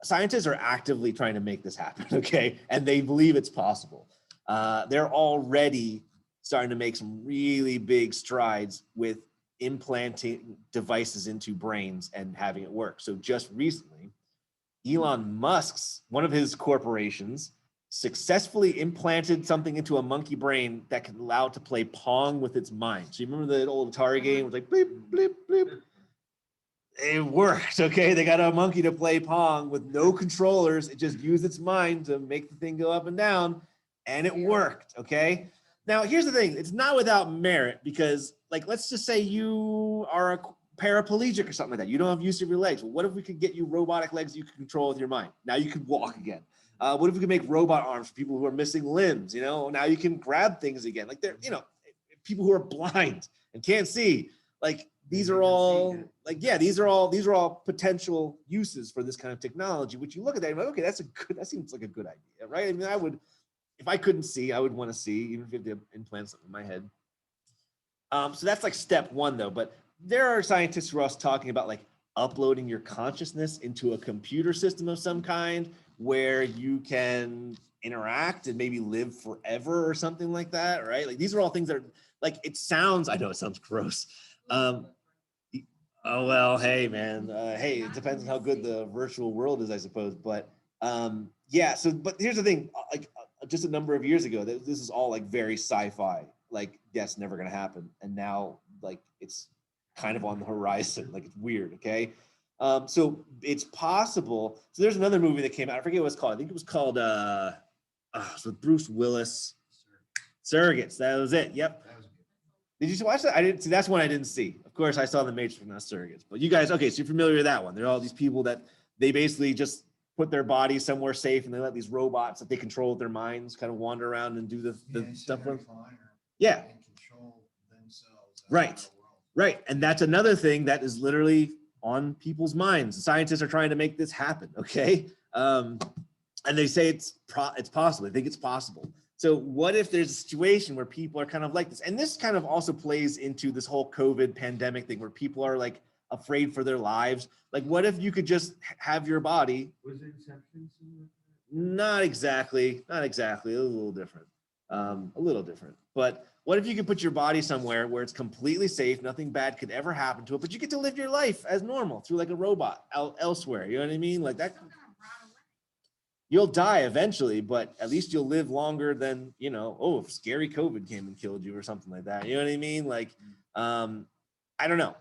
Scientists are actively trying to make this happen. Okay, and they believe it's possible. They're already starting to make some really big strides with implanting devices into brains and having it work. So just recently, Elon Musk's, one of his corporations, successfully implanted something into a monkey brain that can allow it to play Pong with its mind. So you remember the old Atari game? It was like bleep, bleep, bleep. It worked, okay? They got a monkey to play Pong with no controllers. It just used its mind to make the thing go up and down, and it worked, okay? Now, here's the thing. It's not without merit because, like, let's just say you are a paraplegic or something like that. You don't have use of your legs. Well, what if we could get you robotic legs you can control with your mind? Now you can walk again. What if we could make robot arms for people who are missing limbs? Now you can grab things again. Like people who are blind and can't see. Like these are all potential uses for this kind of technology. Which you look at that, and you're like, okay, that seems like a good idea, right? I mean, if I couldn't see, I would want to see, even if they implant something in my head. So that's like step one, though. But there are scientists who are also talking about like uploading your consciousness into a computer system of some kind where you can interact and maybe live forever or something like that, right? Like these are all things that are like, I know it sounds gross. Oh, well, hey, man. Hey, it depends on how good the virtual world is, I suppose. But yeah, but here's the thing, like just a number of years ago, this is all like very sci-fi, like that's never going to happen. And now like it's kind of on the horizon, like it's weird, okay? So it's possible. So there's another movie that came out. I forget what it's called. I think it was called, with Bruce Willis. Surrogates. That was it. Yep. That was good. Did you watch that? I didn't see. That's one I didn't see. Of course, I saw the Matrix, but not Surrogates. But you guys, okay, so you're familiar with that one. There are all these people that they basically just put their bodies somewhere safe, and they let these robots that they control with their minds kind of wander around and do the Yeah, stuff. sit in a recliner Yeah. and control themselves. Right. outside the world. Right. And that's another thing that is literally on people's minds. Scientists are trying to make this happen. Okay. And they say it's possible. They think it's possible. So what if there's a situation where people are kind of like this? And this kind of also plays into this whole COVID pandemic thing where people are like afraid for their lives. Like, what if you could just have your body? Was Inception similar? Not exactly. Not exactly. A little different. But what if you could put your body somewhere where it's completely safe, nothing bad could ever happen to it, but you get to live your life as normal through like a robot elsewhere. You know what I mean? Like that. Still gonna rot away. You'll die eventually, but at least you'll live longer than, you know, oh, if scary COVID came and killed you or something like that. You know what I mean? Like, I don't know.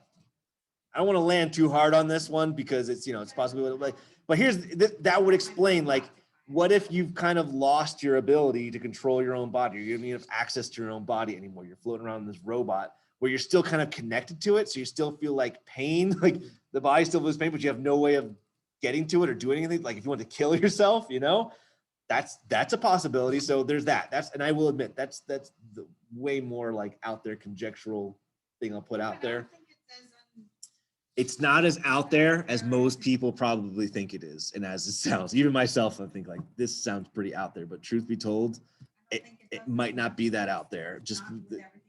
I don't want to land too hard on this one because it's, you know, it's possibly like, but here's that would explain, like, what if you've kind of lost your ability to control your own body? You don't have access to your own body anymore. You're floating around in this robot where you're still kind of connected to it. So you still feel like pain, like the body still feels pain, but you have no way of getting to it or doing anything. Like if you want to kill yourself, you know, that's a possibility. So there's that. And I will admit that's the way more like out there conjectural thing I'll put out But I there. don't think it says on- It's not as out there as most people probably think it is, and as it sounds. Even myself, I think like this sounds pretty out there. But truth be told, I don't think it does. might not be that out there. Just Not with everything.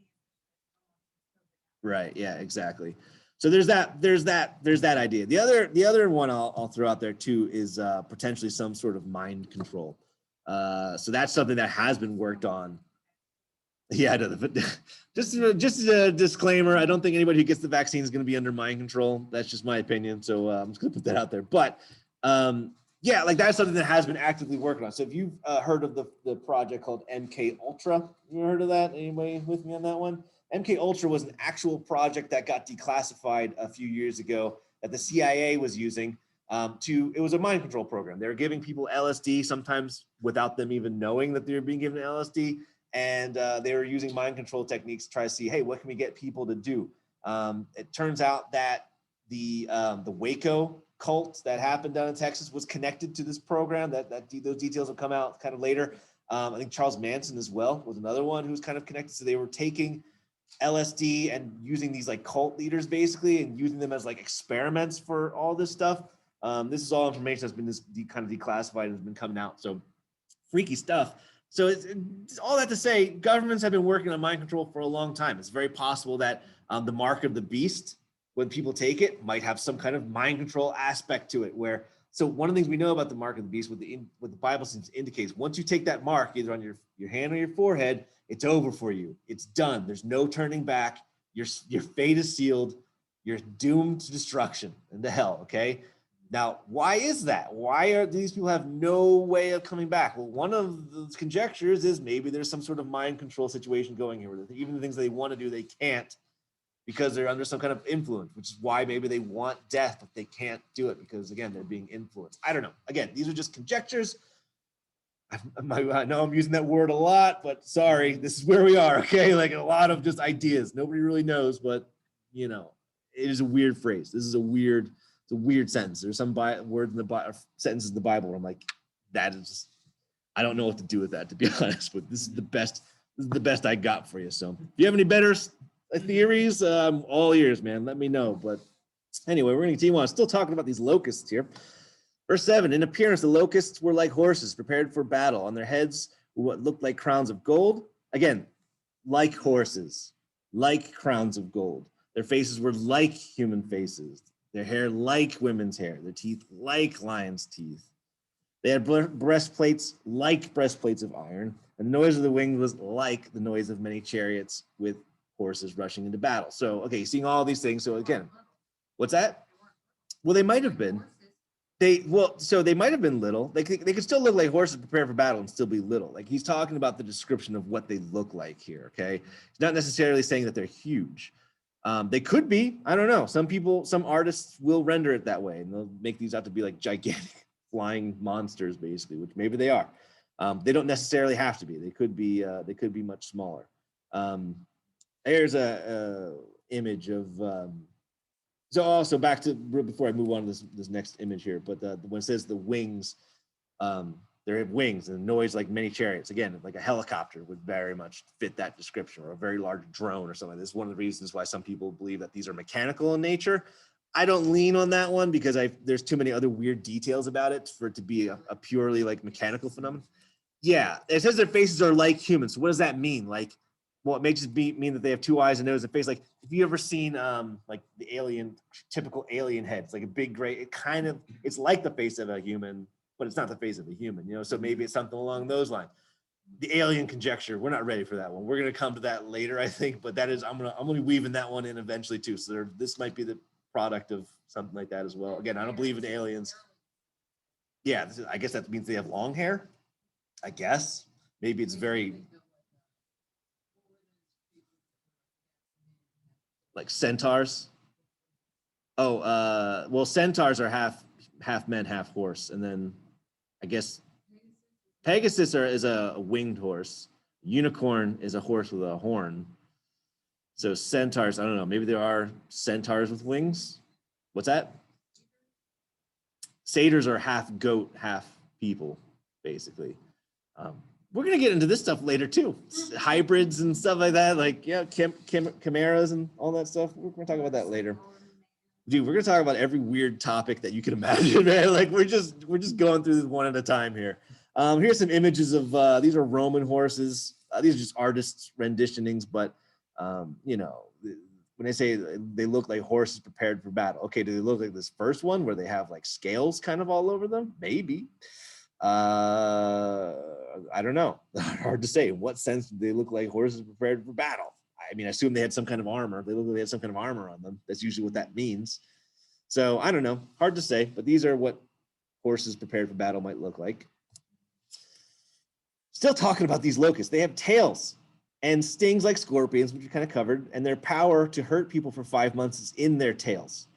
right, yeah, exactly. So there's that idea. The other one I'll throw out there too is potentially some sort of mind control. So that's something that has been worked on. Yeah, just as a disclaimer, I don't think anybody who gets the vaccine is going to be under mind control. That's just my opinion. So I'm just going to put that out there. But yeah, like that's something that has been actively working on. So if you've heard of the project called MK Ultra, you ever heard of that? Anybody with me on that one? MK Ultra was an actual project that got declassified a few years ago that the CIA was using it was a mind control program. They were giving people LSD, sometimes without them even knowing that they were being given LSD. And they were using mind control techniques to try to see, hey, what can we get people to do? It turns out that the Waco cult that happened down in Texas was connected to this program. Those details will come out kind of later. I think Charles Manson as well was another one who was kind of connected. So they were taking LSD and using these like cult leaders basically and using them as like experiments for all this stuff. This is all information that's been kind of declassified and has been coming out. So freaky stuff. So it's all that to say, governments have been working on mind control for a long time. It's very possible that the mark of the beast, when people take it, might have some kind of mind control aspect to it. So one of the things we know about the mark of the beast, what the Bible indicates, once you take that mark, either on your hand or your forehead, it's over for you. It's done. There's no turning back. Your fate is sealed. You're doomed to destruction and to hell. Okay. Now, why is that? Why are these people have no way of coming back? Well, one of the conjectures is maybe there's some sort of mind control situation going here, where even the things they want to do, they can't because they're under some kind of influence, which is why maybe they want death, but they can't do it because, again, they're being influenced. I don't know. Again, these are just conjectures. I know I'm using that word a lot, but sorry, this is where we are, okay? Like a lot of just ideas. Nobody really knows, but, you know, it is a weird phrase. This is a weird sentence. There's some words in the sentences in the Bible where I'm like, that is just, I don't know what to do with that, to be honest. But this is the best I got for you. So if you have any better theories, all ears, man. Let me know. But anyway, we're going to continue on. Still talking about these locusts here. Verse 7, in appearance, the locusts were like horses prepared for battle. On their heads were what looked like crowns of gold. Again, like horses, like crowns of gold. Their faces were like human faces. Their hair like women's hair, their teeth like lions' teeth. They had breastplates like breastplates of iron, and the noise of the wings was like the noise of many chariots with horses rushing into battle. So, okay, seeing all these things. So again, what's that? Well, they might have been. They might have been little. They could still look like horses prepared for battle and still be little. Like he's talking about the description of what they look like here, okay? He's not necessarily saying that they're huge. They could be, I don't know. Some artists will render it that way and they'll make these out to be like gigantic flying monsters, basically, which maybe they are. They don't necessarily have to be. They could be much smaller. Here's a image of. So also back to before I move on to this next image here, but when it says the wings, they have wings and noise like many chariots. Again, like a helicopter would very much fit that description, or a very large drone or something. This is one of the reasons why some people believe that these are mechanical in nature. I don't lean on that one because there's too many other weird details about it for it to be a purely like mechanical phenomenon. Yeah, it says their faces are like humans. So what does that mean? Like, well, it makes it mean that they have 2 eyes, a nose, and face. Like, if you ever seen like the typical alien head, it's like a big gray. It's like the face of a human, but it's not the face of a human. You know, so maybe it's something along those lines. The alien conjecture. We're not ready for that one. We're gonna come to that later, I think. But that is, I'm gonna be weaving that one in eventually too. So this might be the product of something like that as well. Again, I don't believe in aliens. Yeah, I guess that means they have long hair. I guess maybe it's very like centaurs. Oh, well, centaurs are half men, half horse, and then I guess Pegasus is a winged horse. Unicorn is a horse with a horn. So centaurs, I don't know. Maybe there are centaurs with wings. What's that? Satyrs are half goat, half people, basically. We're gonna get into this stuff later too. Hybrids and stuff like that, like chimeras and all that stuff. We're gonna talk about that later. Dude, we're gonna talk about every weird topic that you can imagine, man. Like we're just going through this one at a time here. Here's some images of these are Roman horses. These are just artists' renditionings, but you know, when they say they look like horses prepared for battle, okay, do they look like this first one where they have like scales kind of all over them? Maybe. I don't know. Hard to say. In what sense do they look like horses prepared for battle? I mean, I assume they had some kind of armor. They look like they had some kind of armor on them. That's usually what that means. So I don't know. Hard to say, but these are what horses prepared for battle might look like. Still talking about these locusts. They have tails and stings like scorpions, which we kind of covered, and their power to hurt people for 5 months is in their tails.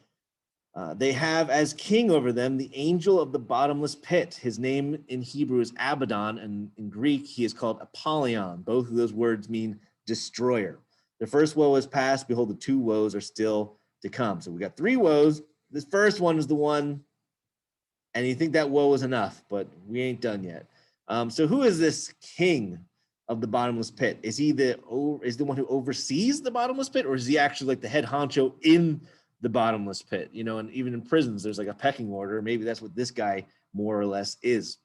They have as king over them the angel of the bottomless pit. His name in Hebrew is Abaddon, and in Greek he is called Apollyon. Both of those words mean destroyer. The first woe is past. Behold, the 2 woes are still to come. So we got 3 woes. This first one is the one, and you think that woe is enough, but we ain't done yet. So who is this king of the bottomless pit? Is he the one who oversees the bottomless pit, or is he actually like the head honcho in the bottomless pit? You know, and even in prisons, there's like a pecking order. Maybe that's what this guy more or less is.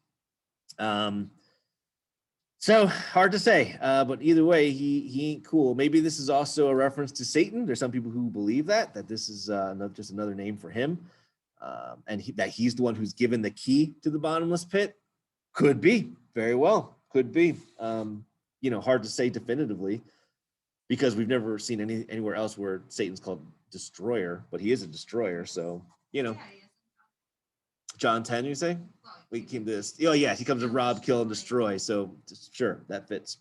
So hard to say, but either way, he ain't cool. Maybe this is also a reference to Satan. There's some people who believe that this is just another name for him, and that he's the one who's given the key to the bottomless pit. Could be, very well, could be. You know, hard to say definitively because we've never seen anywhere else where Satan's called destroyer, but he is a destroyer. So you know, John 10, you say? We came to this. Oh yeah, he comes to rob, kill, and destroy. So sure, that fits.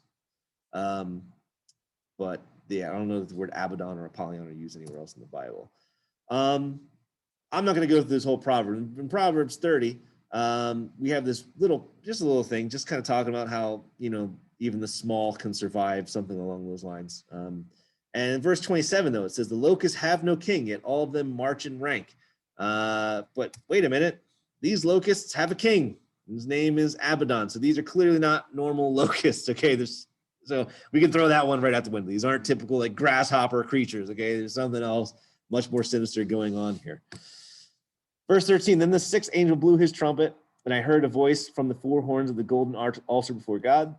But yeah, I don't know if the word Abaddon or Apollyon are used anywhere else in the Bible. I'm not going to go through this whole proverb. In Proverbs 30, we have this just a little thing, just kind of talking about how, you know, even the small can survive, something along those lines. And in verse 27, though, it says, the locusts have no king, yet all of them march in rank. But wait a minute, these locusts have a king. His name is Abaddon. So these are clearly not normal locusts, okay? So we can throw that one right out the window. These aren't typical like grasshopper creatures, okay? There's something else much more sinister going on here. Verse 13, then the 6th angel blew his trumpet, and I heard a voice from the 4 horns of the golden altar before God,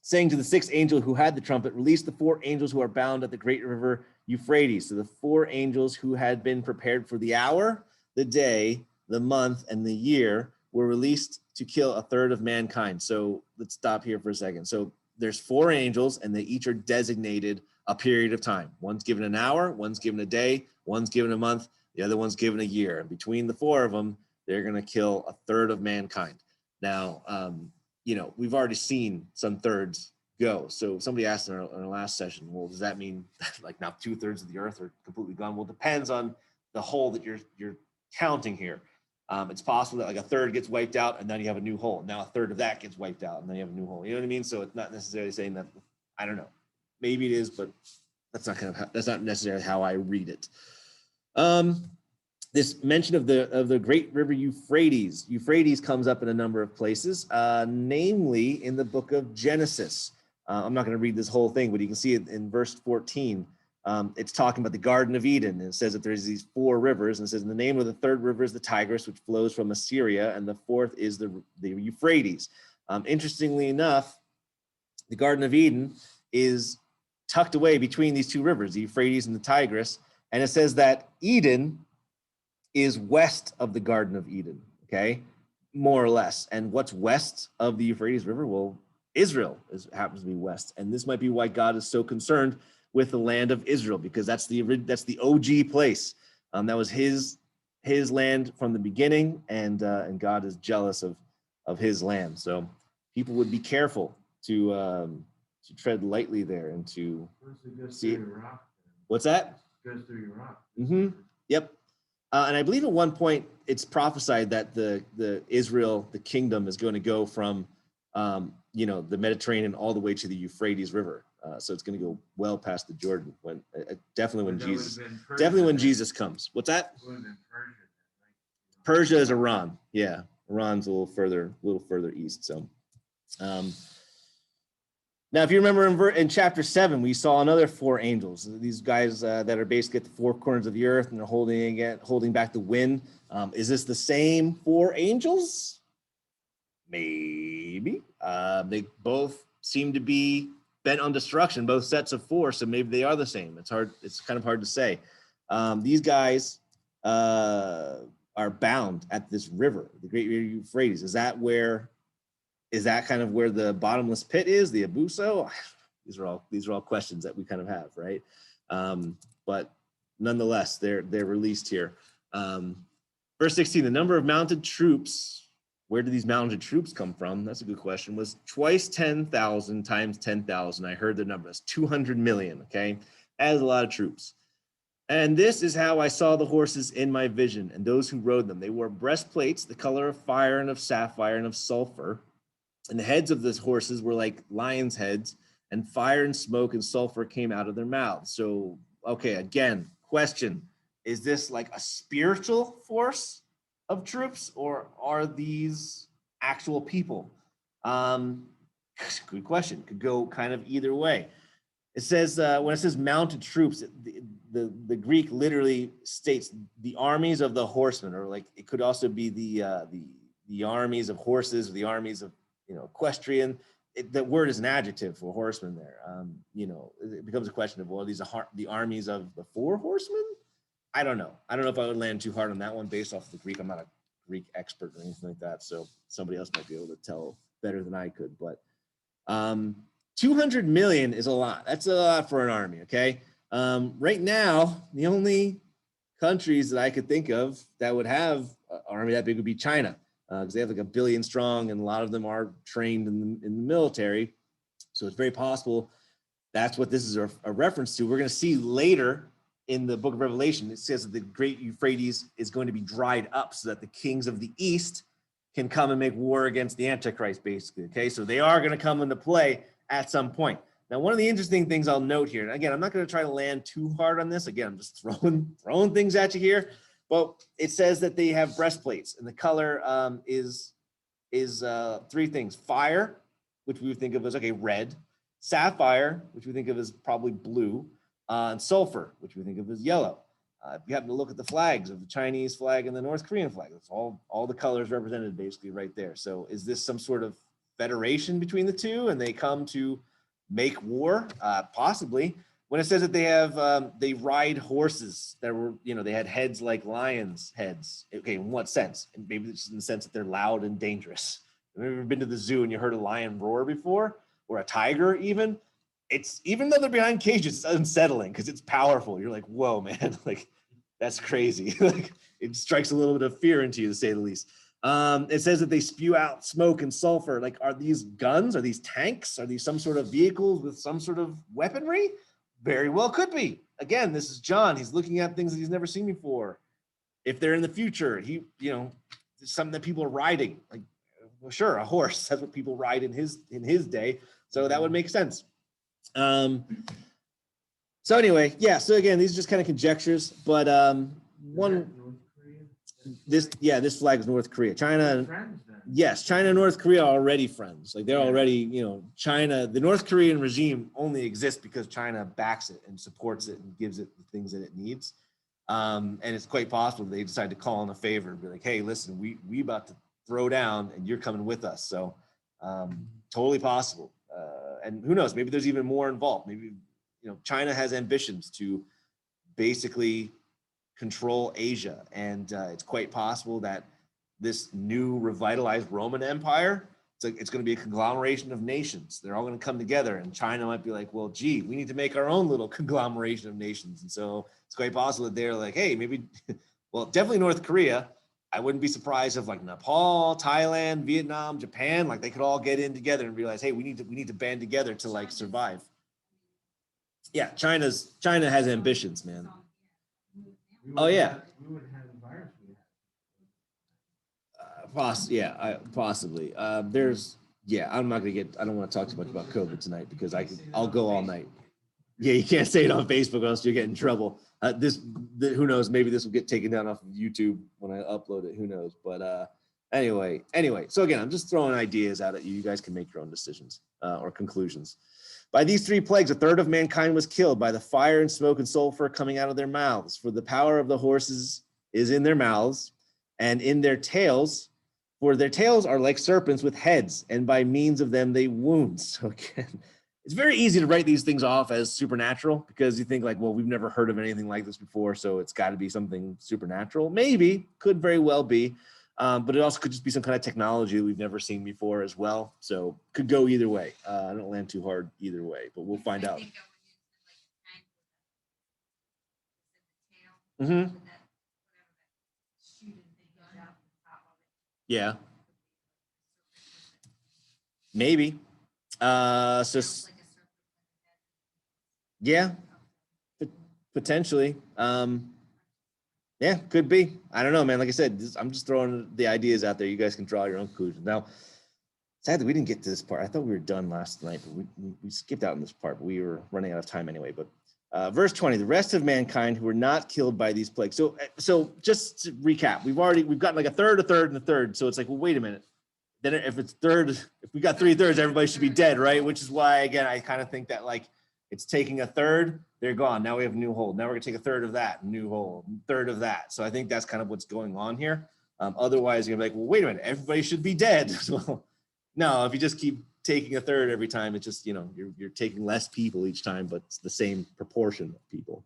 saying to the 6th angel who had the trumpet, release the 4 angels who are bound at the great river Euphrates. So the 4 angels who had been prepared for the hour, the day, the month, and the year were released to kill a third of mankind. So let's stop here for a second. So there's 4 angels, and they each are designated a period of time. One's given an hour, one's given a day, one's given a month, the other one's given a year. And between the 4 of them, they're going to kill a third of mankind. Now, you know, we've already seen some thirds go. So somebody asked in our last session, well, does that mean like now 2/3 of the earth are completely gone? Well, it depends on the whole that you're counting here. It's possible that like a third gets wiped out and then you have a new hole. Now a third of that gets wiped out and then you have a new hole. You know what I mean? So it's not necessarily saying that, I don't know. Maybe it is, but that's not necessarily how I read it. This mention of the great river Euphrates. Euphrates comes up in a number of places, namely in the book of Genesis. I'm not going to read this whole thing, but you can see it in verse 14. It's talking about the Garden of Eden. And it says that there's these 4 rivers, and it says the name of the third river is the Tigris, which flows from Assyria, and the fourth is the Euphrates. Interestingly enough, the Garden of Eden is tucked away between these 2 rivers, the Euphrates and the Tigris, and it says that Eden is west of the Garden of Eden, okay, more or less. And what's west of the Euphrates River? Well, Israel happens to be west, and this might be why God is so concerned with the land of Israel, because that's the OG place. That was his land from the beginning, and God is jealous of his land. So people would be careful to tread lightly there and to see. What's that? Goes through Iraq. Mm-hmm. Yep. And I believe at one point it's prophesied that the Israel, the kingdom, is going to go from the Mediterranean all the way to the Euphrates River. So it's going to go well past the Jordan definitely when Jesus comes. What's that? Persia is Iran. Yeah, Iran's a little further east. So now, if you remember in chapter 7, we saw another 4 angels. These guys that are basically at the 4 corners of the earth and they're holding back the wind. Is this the same 4 angels? Maybe. They both seem to be bent on destruction, both sets of 4, so maybe they are the same. It's kind of hard to say. These guys are bound at this river, the Great River Euphrates. Is that kind of where the bottomless pit is, the Abuso? These are all questions that we kind of have, right? But nonetheless, they're released here. Verse 16, the number of mounted troops, where do these mounted troops come from? That's a good question. Was twice 10,000 times 10,000. I heard the number. That's 200 million, okay? That is a lot of troops. And this is how I saw the horses in my vision and those who rode them. They wore breastplates, the color of fire and of sapphire and of sulfur. And the heads of these horses were like lions' heads, and fire and smoke and sulfur came out of their mouths. So, okay, again, question. Is this like a spiritual force of troops, or are these actual people? Good question. Could go kind of either way. It says, when it says mounted troops, the Greek literally states the armies of the horsemen, or like it could also be the armies of horses, or the armies of equestrian. The word is an adjective for horsemen there. It becomes a question of, well, these are the armies of the 4 horsemen? I don't know. I don't know if I would land too hard on that one based off of the Greek. I'm not a Greek expert or anything like that, so somebody else might be able to tell better than I could. But 200 million is a lot. That's a lot for an army, okay? Right now, the only countries that I could think of that would have an army that big would be China. Because they have like 1 billion strong, and a lot of them are trained in the military. So it's very possible that's what this is a reference to. We're going to see later in the book of Revelation, it says that the great Euphrates is going to be dried up so that the kings of the east can come and make war against the Antichrist, basically. Okay, so they are going to come into play at some point. Now, one of the interesting things I'll note here, and again, I'm not going to try to land too hard on this. Again, I'm just throwing things at you here. Well, it says that they have breastplates, and the color is 3 things: fire, which we would think of as red; sapphire, which we think of as probably blue; and sulfur, which we think of as yellow. If you happen to look at the flags of the Chinese flag and the North Korean flag, it's all the colors represented basically right there. So, is this some sort of federation between the two, and they come to make war? Possibly. When it says that they ride horses that were, they had heads like lions' heads. Okay, in what sense? And maybe it's in the sense that they're loud and dangerous. Have you ever been to the zoo and you heard a lion roar before, or a tiger even? Even though they're behind cages, it's unsettling because it's powerful. You're like, whoa, man, like that's crazy. Like it strikes a little bit of fear into you, to say the least. It says that they spew out smoke and sulfur. Like, are these guns? Are these tanks? Are these some sort of vehicles with some sort of weaponry? Very well could be. Again, this is John. He's looking at things that he's never seen before. If they're in the future, something that people are riding. Like, well, sure, a horse. That's what people ride in his day. So that would make sense. So anyway, yeah. So again, these are just kind of conjectures, but this flag is North Korea. China, yes, China and North Korea are already friends. Like they're already, China, the North Korean regime only exists because China backs it and supports it and gives it the things that it needs. And it's quite possible they decide to call in a favor and be like, hey, listen, we about to throw down and you're coming with us. So totally possible. And who knows, maybe there's even more involved. Maybe, China has ambitions to basically control Asia. And it's quite possible that this new revitalized Roman Empire, it's going to be a conglomeration of nations. They're all going to come together, and China might be like, well, gee, we need to make our own little conglomeration of nations. And so it's quite possible that they're like, hey, maybe, well, definitely North Korea. I wouldn't be surprised if like Nepal, Thailand, Vietnam, Japan, like they could all get in together and realize, hey, we need to band together to like survive. Yeah, China has ambitions, man. Oh yeah. We would have the virus we have. Possibly. I'm not gonna I don't want to talk too much about COVID tonight because I'll go all night. Yeah, you can't say it on Facebook or else you'll get in trouble. Who knows? Maybe this will get taken down off of YouTube when I upload it. Who knows? But anyway. So again, I'm just throwing ideas out at you. You guys can make your own decisions or conclusions. By these three plagues, a third of mankind was killed by the fire and smoke and sulfur coming out of their mouths. For the power of the horses is in their mouths and in their tails. For their tails are like serpents with heads, and by means of them they wound. So again, it's very easy to write these things off as supernatural because you think like, well, we've never heard of anything like this before, so it's got to be something supernatural. Maybe, could very well be, but it also could just be some kind of technology we've never seen before as well. So could go either way. I don't land too hard either way, but we'll find out. Mm-hmm. Yeah. Maybe. Yeah, potentially. Yeah, could be. I don't know, man. Like I said, I'm just throwing the ideas out there. You guys can draw your own conclusions. Now, sadly, we didn't get to this part. I thought we were done last night, but we skipped out on this part, but we were running out of time anyway. But verse 20, the rest of mankind who were not killed by these plagues. So just to recap, we've gotten like a third, and a third. So it's like, well, wait a minute. Then if we got 3/3, everybody should be dead, right? Which is why, again, I kind of think that like it's taking a third, they're gone. Now we have a new hold. Now we're gonna take a third of that, new hold, third of that. So I think that's kind of what's going on here. Otherwise, you're gonna be like, well, wait a minute, everybody should be dead. Well, no, if you just keep taking a third every time, it's just, you're taking less people each time, but it's the same proportion of people.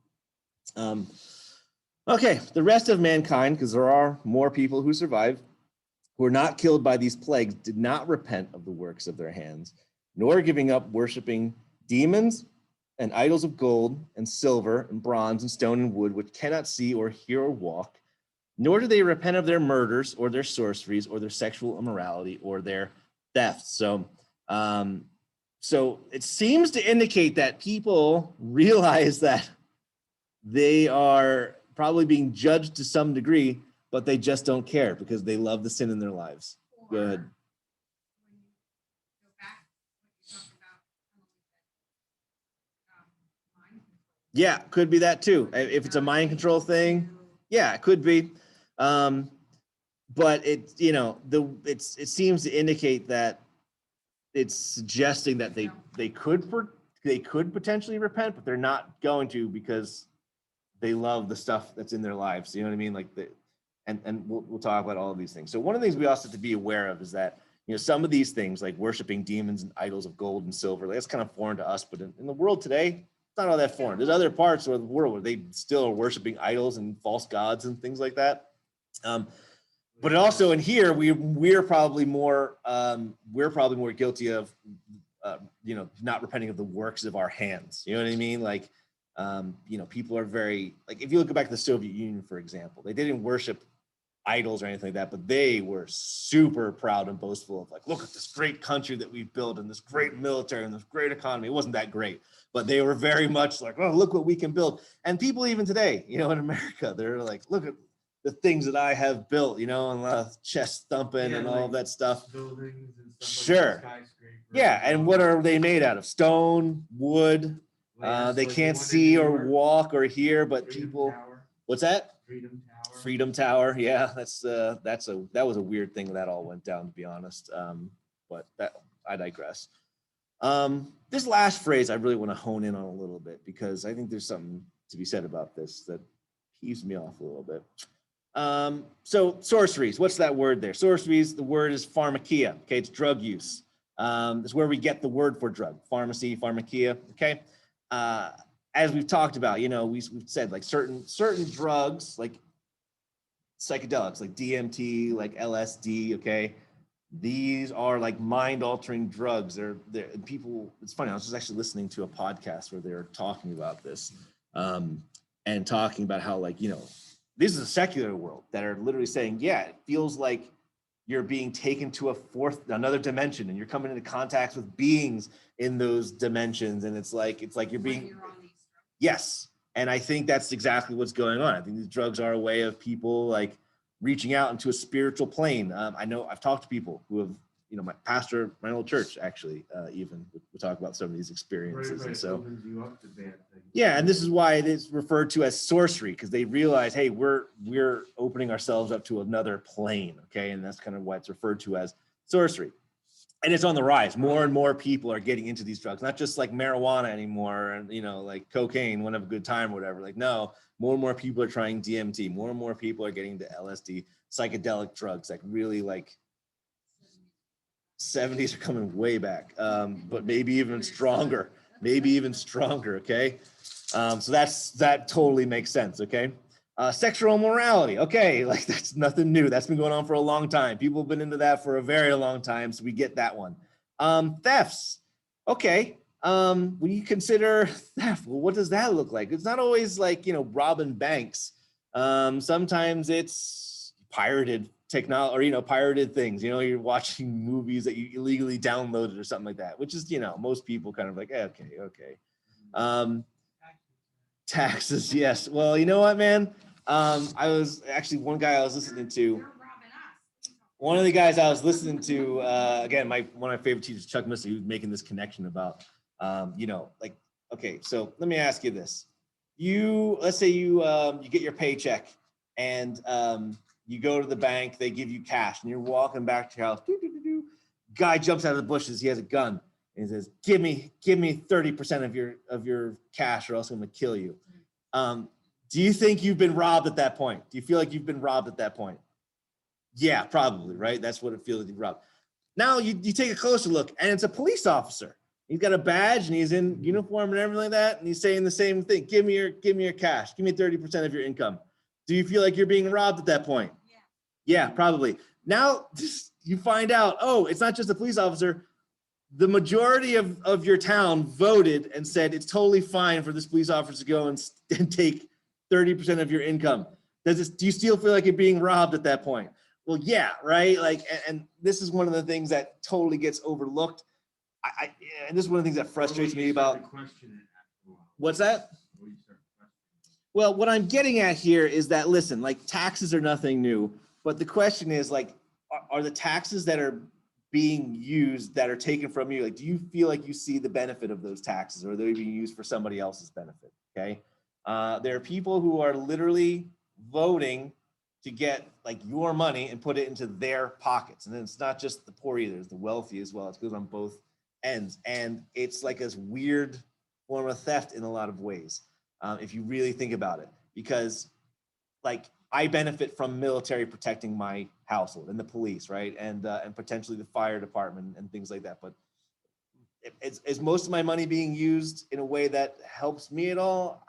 Okay, the rest of mankind, because there are more people who survive, who were not killed by these plagues, did not repent of the works of their hands, nor giving up worshiping demons and idols of gold and silver and bronze and stone and wood, which cannot see or hear or walk, nor do they repent of their murders or their sorceries or their sexual immorality or their thefts. So it seems to indicate that people realize that they are probably being judged to some degree, but they just don't care because they love the sin in their lives. Go ahead. Yeah, could be that too. If it's a mind control thing, yeah, it could be. But it seems to indicate that it's suggesting that they could potentially repent, but they're not going to because they love the stuff that's in their lives. You know what I mean? Like and we'll talk about all of these things. So one of the things we also have to be aware of is that some of these things like worshiping demons and idols of gold and silver, that's kind of foreign to us. But in the world today, it's not all that foreign. There's other parts of the world where they still are worshiping idols and false gods and things like that. But also in here, we're probably more guilty of not repenting of the works of our hands. You know what I mean? Like people are very like, if you look back to the Soviet Union, for example, they didn't worship idols or anything like that, but they were super proud and boastful of like, look at this great country that we've built and this great military and this great economy. It wasn't that great, but they were very much like, oh, look what we can build. And people even today, in America, they're like, look at the things that I have built, you know, and chest thumping Yeah, and all of that stuff. Buildings and stuff Sure. like skyscrapers. Yeah, and what are they made out of? Stone, wood. They can't see or walk or hear, but people. What's that? Freedom Tower. Freedom Tower. Yeah, that was a weird thing that all went down, to be honest. But I digress. This last phrase I really want to hone in on a little bit because I think there's something to be said about this that peeves me off a little bit. So sorceries, what's that word there? Sorceries, the word is pharmakia. Okay, it's drug use. It's where we get the word for drug, pharmacy, pharmakia. Okay. As we've talked about, you know, we've said like certain drugs, like psychedelics, like DMT, like LSD. Okay, these are like mind-altering drugs. They're people. It's funny. I was just actually listening to a podcast where they were talking about this, and talking about how, like, you know, this is a secular world that are literally saying, yeah, it feels like you're being taken to another dimension, and you're coming into contact with beings in those dimensions, and it's like you're being. Yes, and I think that's exactly what's going on. I think these drugs are a way of people like reaching out into a spiritual plane. I know I've talked to people who have, you know, my pastor, my old church actually, even we talk about some of these experiences, Right, and so opens you up to bad things. yeah, and this is why it is referred to as sorcery, because they realize, hey, we're opening ourselves up to another plane, okay, and that's kind of why it's referred to as sorcery. And it's on the rise. More and more people are getting into these drugs, not just like marijuana anymore, and, you know, like cocaine, want to have a good time or whatever. Like, no, more and more people are trying DMT. More and more people are getting to LSD, psychedelic drugs, like really like 70s are coming way back, but maybe even stronger, okay? So that totally makes sense, okay? Sexual immorality, okay, like that's nothing new. That's been going on for a long time. People have been into that for a very long time, so we get that one. Thefts, okay. When you consider theft, well, what does that look like? It's not always like, you know, robbing banks. Sometimes it's pirated technology, or, you know, pirated things. You know, you're watching movies that you illegally downloaded or something like that, which is, you know, most people kind of like, okay. Taxes, yes. Well, you know what, man? I was actually one guy I was listening to. One of the guys I was listening to, again, one of my favorite teachers, Chuck Missy, who's making this connection about, you know, like, okay, so let me ask you this. Let's say you get your paycheck, and you go to the bank, they give you cash, and you're walking back to your house. Guy jumps out of the bushes, he has a gun, and he says, give me 30% of your cash, or else I'm gonna kill you. Do you think you've been robbed at that point? Do you feel like you've been robbed at that point? Yeah, probably, right? That's what it feels like, you're robbed. Now you take a closer look, and it's a police officer. He's got a badge, and he's in uniform and everything like that, and he's saying the same thing. Give me your cash. Give me 30% of your income. Do you feel like you're being robbed at that point? Yeah, probably. Now you find out, oh, it's not just a police officer. The majority of your town voted and said it's totally fine for this police officer to go and take 30% of your income. Do you still feel like you're being robbed at that point? Well, yeah, right. Like, and this is one of the things that totally gets overlooked. And this is one of the things that frustrates me about. What's that? Well, what I'm getting at here is that, listen, like, taxes are nothing new, but the question is, like, are the taxes that are being used, that are taken from you, like, do you feel like you see the benefit of those taxes, or are they being used for somebody else's benefit? Okay. There are people who are literally voting to get like your money and put it into their pockets. And then it's not just the poor either, it's the wealthy as well. It goes on both ends. And it's like this weird form of theft in a lot of ways, if you really think about it, because like I benefit from military protecting my household, and the police, right? And potentially the fire department and things like that. But is most of my money being used in a way that helps me at all?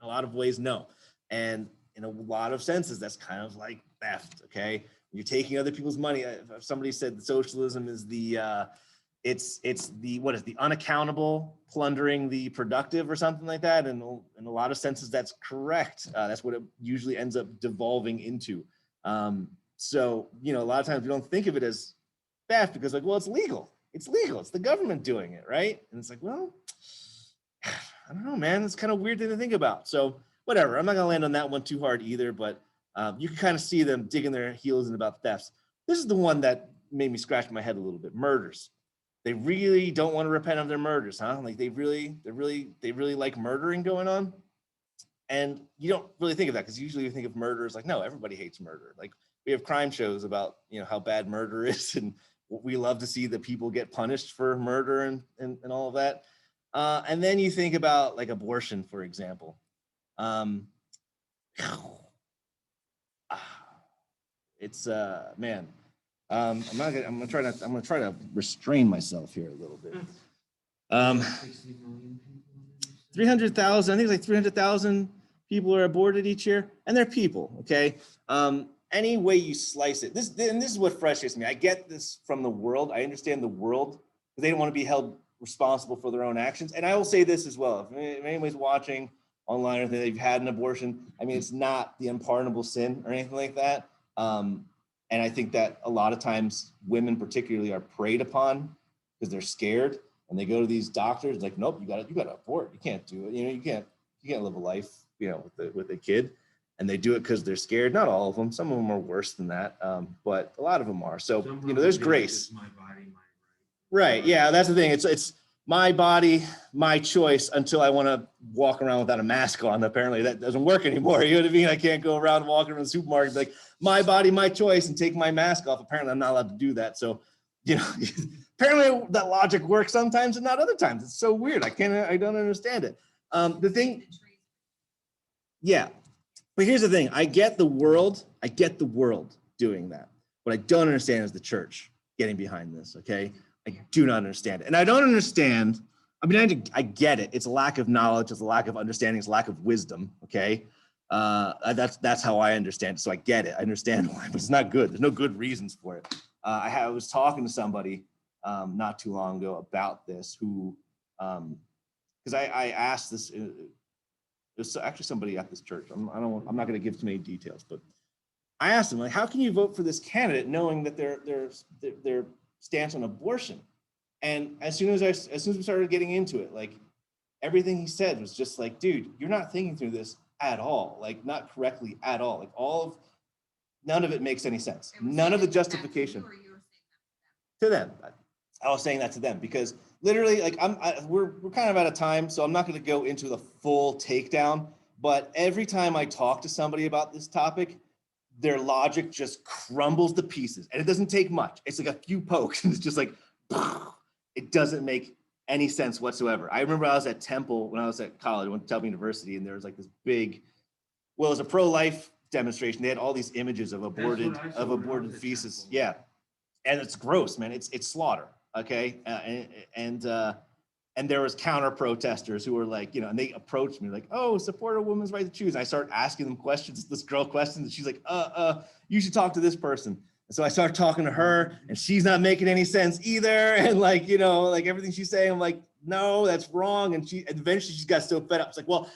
In a lot of ways, no. And in a lot of senses, that's kind of like theft, okay? You're taking other people's money. Somebody said that socialism is it's the unaccountable plundering the productive, or something like that. And in a lot of senses, that's correct. That's what it usually ends up devolving into. So, you know, a lot of times we don't think of it as theft because, like, well, it's legal. It's legal. It's the government doing it, right? And it's like, well, I don't know, man. It's kind of weird thing to think about. So whatever. I'm not gonna land on that one too hard either. But You can kind of see them digging their heels in about thefts. This is the one that made me scratch my head a little bit. Murders. They really don't want to repent of their murders, huh? Like they really like murdering going on. And you don't really think of that because usually you think of murder as like, no, everybody hates murder. Like we have crime shows about, how bad murder is, and we love to see that people get punished for murder and all of that. And then you think about like abortion, for example. It's man. I'm gonna try to restrain myself here a little bit. 60 million people. 300,000, I think it's like 300,000 people are aborted each year, and they're people, okay? Any way you slice it, this is what frustrates me. I get this from the world. I understand the world, because they don't want to be held responsible for their own actions. And I will say this as well. If anybody's watching online or they've had an abortion, I mean, it's not the unpardonable sin or anything like that. And I think that a lot of times women particularly are preyed upon because they're scared. And they go to these doctors like, nope, you got to abort. You can't do it. You can't live a life, with a kid. And they do it because they're scared. Not all of them. Some of them are worse than that. But a lot of them are. So, there's grace. My body, my Right. Yeah, that's the thing. It's my body, my choice until I want to walk around without a mask on. Apparently that doesn't work anymore. You know what I mean? I can't go around walking around the supermarket like my body, my choice and take my mask off. Apparently I'm not allowed to do that. So, apparently that logic works sometimes and not other times. It's so weird. I don't understand it. Yeah. But here's the thing. I get the world doing that. What I don't understand is the church getting behind this. Okay. I do not understand it. And I don't understand. I mean, I get it. It's a lack of knowledge. It's a lack of understanding. It's a lack of wisdom. Okay. That's how I understand it. So I get it. I understand why, but it's not good. There's no good reasons for it. I was talking to somebody not too long ago about this who, because I asked this, there's actually somebody at this church. I'm not going to give too many details, but I asked him, like, how can you vote for this candidate knowing that their stance on abortion? And as soon as we started getting into it, like everything he said was just like, dude, you're not thinking through this at all, like not correctly at all. Like none of it makes any sense. None of the justification. To them. I was saying that to them because literally, like we're kind of out of time, so I'm not going to go into the full takedown. But every time I talk to somebody about this topic, their logic just crumbles to pieces, and it doesn't take much. It's like a few pokes, and it's just like it doesn't make any sense whatsoever. I remember I was at Temple when I was at college. I went to Temple University, and there was like this big, well, it was a pro-life demonstration. They had all these images of aborted feces. Yeah, and it's gross, man. It's slaughter. Okay, and there was counter protesters who were like, and they approached me like, oh, support a woman's right to choose. And I started asking them questions, this girl questions, and she's like, you should talk to this person. And so I started talking to her, and she's not making any sense either. And like, like everything she's saying, I'm like, no, that's wrong. And eventually she got so fed up. It's like, well,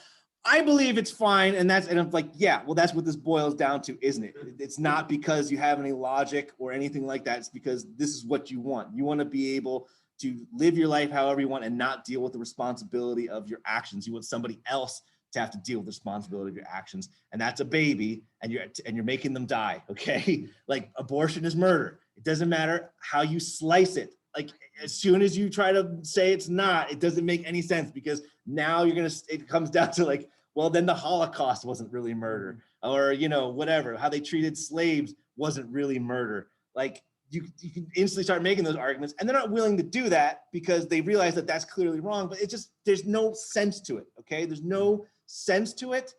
I believe it's fine. And I'm like, yeah, well, that's what this boils down to, isn't it? It's not because you have any logic or anything like that. It's because this is what you want. You want to be able to live your life however you want and not deal with the responsibility of your actions. You want somebody else to have to deal with the responsibility of your actions. And that's a baby, and you're making them die, okay? Like abortion is murder. It doesn't matter how you slice it. Like as soon as you try to say it's not, it doesn't make any sense because now it comes down to like, well, then the Holocaust wasn't really murder, or, whatever, how they treated slaves wasn't really murder. Like you can instantly start making those arguments, and they're not willing to do that because they realize that that's clearly wrong, but there's no sense to it. Okay. There's no sense to it.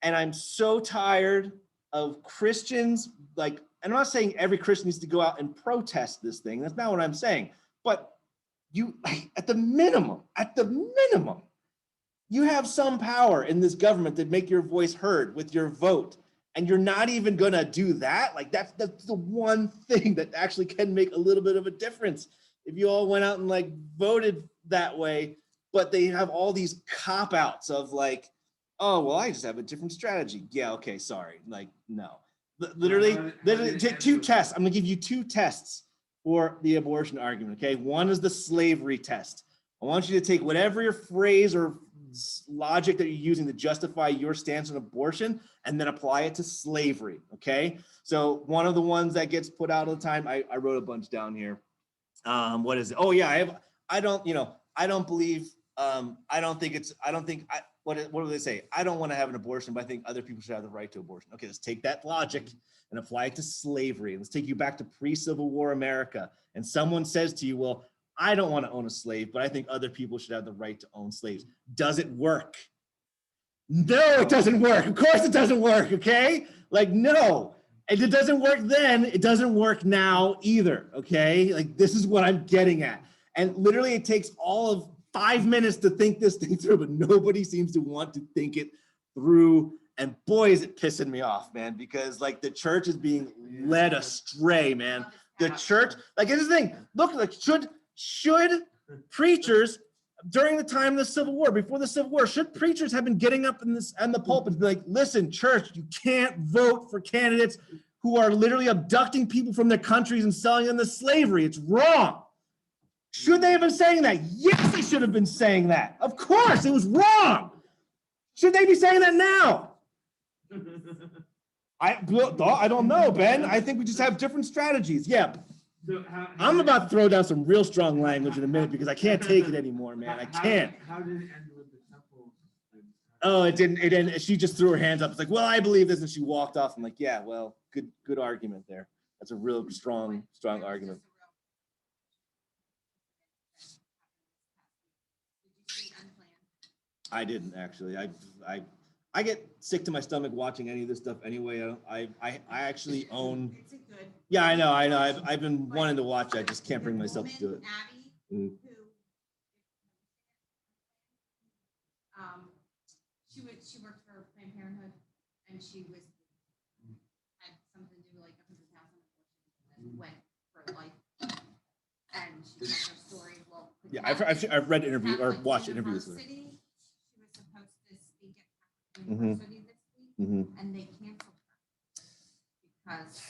And I'm so tired of Christians, like, and I'm not saying every Christian needs to go out and protest this thing. That's not what I'm saying, but at the minimum, you have some power in this government to make your voice heard with your vote. And you're not even gonna do that. Like that's the one thing that actually can make a little bit of a difference. If you all went out and like voted that way, but they have all these cop-outs of like, oh, well, I just have a different strategy. Yeah, okay, sorry. Like, no. Literally, two tests. I'm gonna give you two tests for the abortion argument, okay? One is the slavery test. I want you to take whatever your phrase or logic that you're using to justify your stance on abortion and then apply it to slavery. Okay. So one of the ones that gets put out all the time, I wrote a bunch down here. What is it? Oh yeah, I don't believe, what do they say? I don't want to have an abortion, but I think other people should have the right to abortion. Okay, let's take that logic and apply it to slavery. Let's take you back to pre-Civil War America. And someone says to you, well, I don't want to own a slave, but I think other people should have the right to own slaves. Does it work? No, it doesn't work. Of course it doesn't work, okay? Like, no. And it doesn't work then, it doesn't work now either, okay? Like, this is what I'm getting at. And literally it takes all of 5 minutes to think this thing through, but nobody seems to want to think it through. And boy, is it pissing me off, man, because like the church is being led astray, man. The church, like, here's the thing, look, like, should preachers during the time of the Civil War, before the Civil War, should preachers have been getting up in the pulpit and be like, listen, church, you can't vote for candidates who are literally abducting people from their countries and selling them to slavery. It's wrong. Should they have been saying that? Yes, they should have been saying that. Of course, it was wrong. Should they be saying that now? I don't know, Ben. I think we just have different strategies. Yeah. So I'm about to throw down some real strong language in a minute because I can't take it anymore, man. I can't. How did it end with the temple? Oh, it didn't. She just threw her hands up. It's like, well, I believe this, and she walked off. I'm like, yeah, well, good argument there. That's a real strong argument. I didn't actually. I get sick to my stomach watching any of this stuff anyway. I actually own. It's a good. Yeah, I know. I've been wanting to watch it. I just can't bring myself to do it. Abby, Mm. who, she worked for Planned Parenthood, and she had something to do like 100,000 and went for life, and she told her story. Well, Yeah, I've read interviews or watched interviews with her. She was supposed to speak at Mhm. University this week, Mhm. and they canceled her because.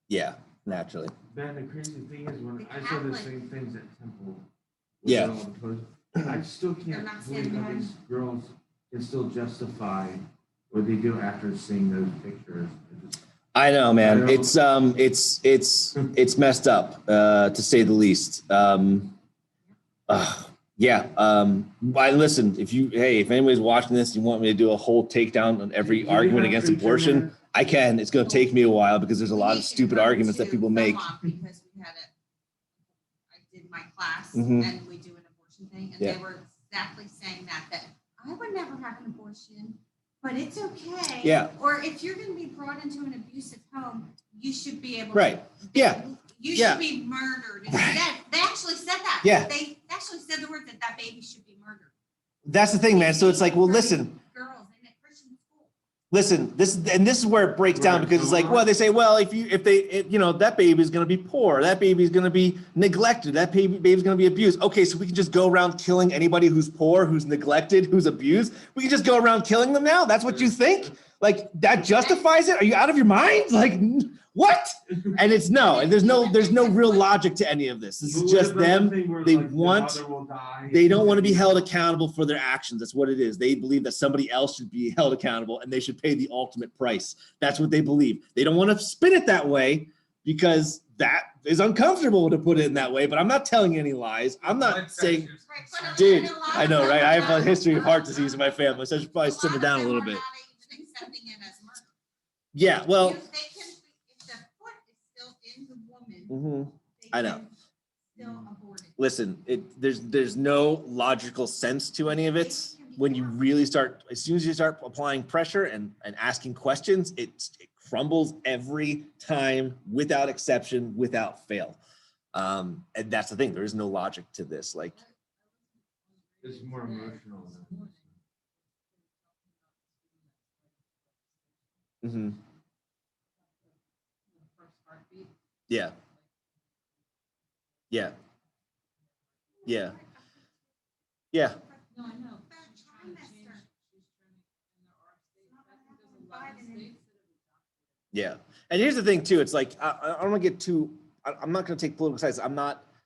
Yeah, naturally. Ben, the crazy thing is when The I saw the Catholic- same things at Temple. Yeah. with all the posts, I still They're can't not believe standing how these girls can still justify what they do after seeing those pictures. I know, man. I know. It's messed up, to say the least. Yeah. Listen, if anybody's watching this, you want me to do a whole takedown on every Do you argument have against preacher abortion, minutes? I can. It's going to take me a while because there's a lot of We stupid come arguments that to people make. Belmont Because we had I did my class Mhm. and we do an abortion thing, and Yeah. they were exactly saying that I would never have an abortion, but it's okay. Yeah. Or if you're gonna be brought into an abusive home, you should be able. Right. Yeah. You Yeah. should be murdered. And Right. They actually said that. Yeah. They actually said the word that baby should be murdered. That's the thing, man. So it's like, well, listen, Girls in a Christian school. this is where it breaks down because it's like, well, they say, well, if that baby is going to be poor, that baby is going to be neglected, that baby's going to be abused. Okay, so we can just go around killing anybody who's poor, who's neglected, who's abused. We can just go around killing them now. That's what you think? Like that justifies it? Are you out of your mind? Like what? And it's no, and there's no real logic to any of this. This is just them. They don't want to be held accountable for their actions. That's what it is. They believe that somebody else should be held accountable and they should pay the ultimate price. That's what they believe. They don't want to spin it that way because that is uncomfortable to put it in that way, but I'm not telling you any lies. I'm not saying, dude, I know, right? I have a history of heart disease in my family, so I should probably simmer down a little bit. Yeah, well, If the foot is still in the woman, I know. they can still abort it. Listen, there's no logical sense to any of it. When you really start, as soon as you start applying pressure and asking questions, it crumbles every time, without exception, without fail. And that's the thing. There is no logic to this. Like, It's more emotional. mhm. Yeah. Yeah. Yeah. Yeah. No, I know. Yeah. And here's the thing too. It's like, I don't want to get too, I'm not going to take political sides.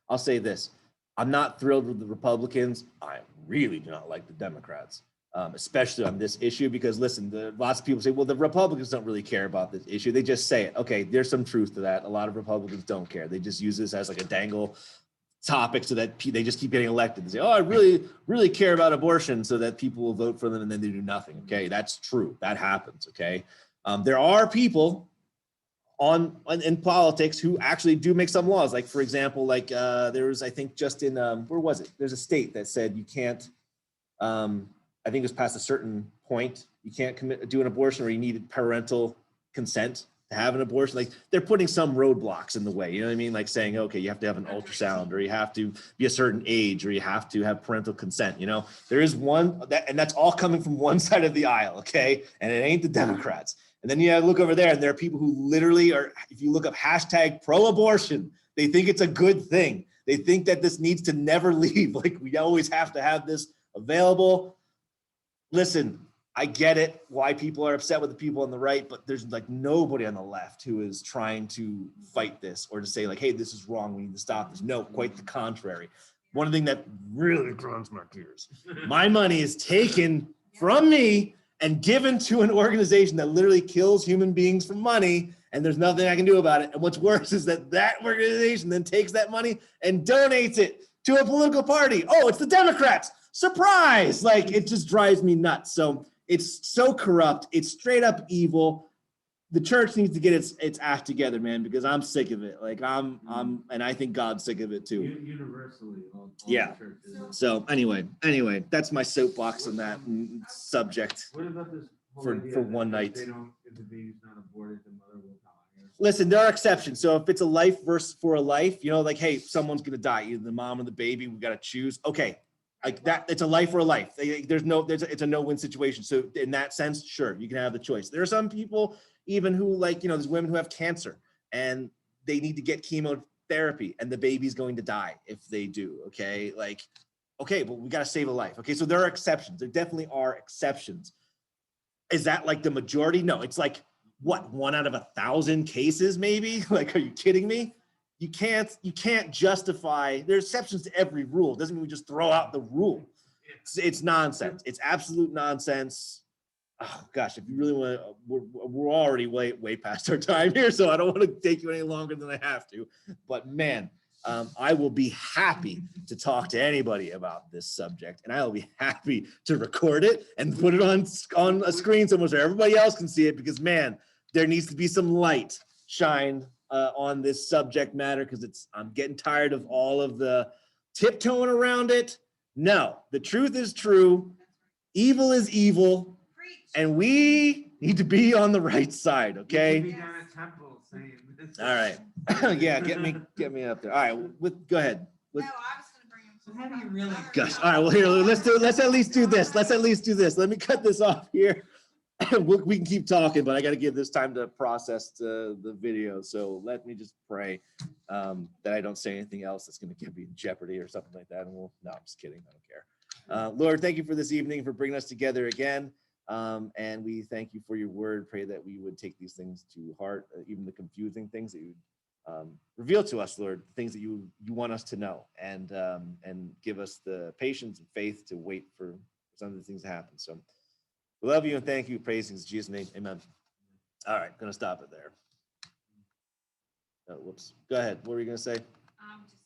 I'll say this. I'm not thrilled with the Republicans. I'm really do not like the Democrats, especially on this issue, because listen, lots of people say, well, the Republicans don't really care about this issue. They just say it. Okay, there's some truth to that. A lot of Republicans don't care. They just use this as like a dangle topic so that they just keep getting elected. They say, oh, I really, really care about abortion, so that people will vote for them, and then they do nothing. Okay, that's true. That happens. Okay, there are people in politics who actually do make some laws. Like, for example, like there was, I think, just in where was it? There's a state that said you can't. I think it was past a certain point, you can't do an abortion, or you needed parental consent to have an abortion. Like, they're putting some roadblocks in the way, you know what I mean? Like saying, okay, you have to have an ultrasound, or you have to be a certain age, or you have to have parental consent. You know, there is one and that's all coming from one side of the aisle. Okay. And it ain't the Democrats. And then you have to look over there, and there are people who literally are, if you look up hashtag pro-abortion, they think it's a good thing. They think that this needs to never leave. Like, we always have to have this available. Listen, I get it, why people are upset with the people on the right, but there's like nobody on the left who is trying to fight this or to say like, hey, this is wrong, we need to stop this. No, quite the contrary. One thing that really grinds my gears, my money is taken from me and given to an organization that literally kills human beings for money, and there's nothing I can do about it. And what's worse is that that organization then takes that money and donates it to a political party. Oh, it's the Democrats. Surprise! Like, it just drives me nuts. So it's so corrupt. It's straight up evil. The church needs to get its act together, man, because I'm sick of it. Like, and I think God's sick of it too. Universally, all Yeah. the churches. So anyway, that's my soapbox on that subject. What about this whole For idea one that night. if the baby's not aborted, the mother will die? Listen, there are exceptions. So if it's a life versus for a life, you know, like, hey, someone's gonna die, either the mom or the baby, we gotta choose. Okay, like that, it's a life or a life. It's a no-win situation. So in that sense, sure, you can have the choice. There are some people even who, like, you know, there's women who have cancer and they need to get chemotherapy, and the baby's going to die if they do. Okay, like, okay, but we gotta save a life. Okay, so there are exceptions. There definitely are exceptions. Is that like the majority? No, it's like, what, 1 out of 1,000 cases, maybe? Like, are you kidding me? You can't justify, there's exceptions to every rule. It doesn't mean we just throw out the rule. It's nonsense. It's absolute nonsense. Oh gosh, if you really want to, we're already way past our time here, so I don't want to take you any longer than I have to. But man, I will be happy to talk to anybody about this subject, and I will be happy to record it and put it on a screen somewhere so everybody else can see it, because man, there needs to be some light shined on this subject matter, because I'm getting tired of all of the tiptoeing around it. No, the truth is true. Evil is evil, and we need to be on the right side. Okay. Be down at Temple saying this. All right. Yeah, get me up there. All right, go ahead. No, I was gonna bring him. So how do you really- Gosh. All right. Well, here, let's at least do this. Let me cut this off here. We can keep talking, but I got to give this time to process the video. So let me just pray that I don't say anything else that's going to get me in jeopardy or something like that. And no, I'm just kidding. I don't care. Lord, thank you for this evening, for bringing us together again. And we thank you for your word. Pray that we would take these things to heart, even the confusing things that you reveal to us, Lord, things that you want us to know, and give us the patience and faith to wait for some of the things to happen. So we love you and thank you. Praise in Jesus' name. Amen. All right, gonna stop it there. Oh, whoops. Go ahead. What were you gonna say? Just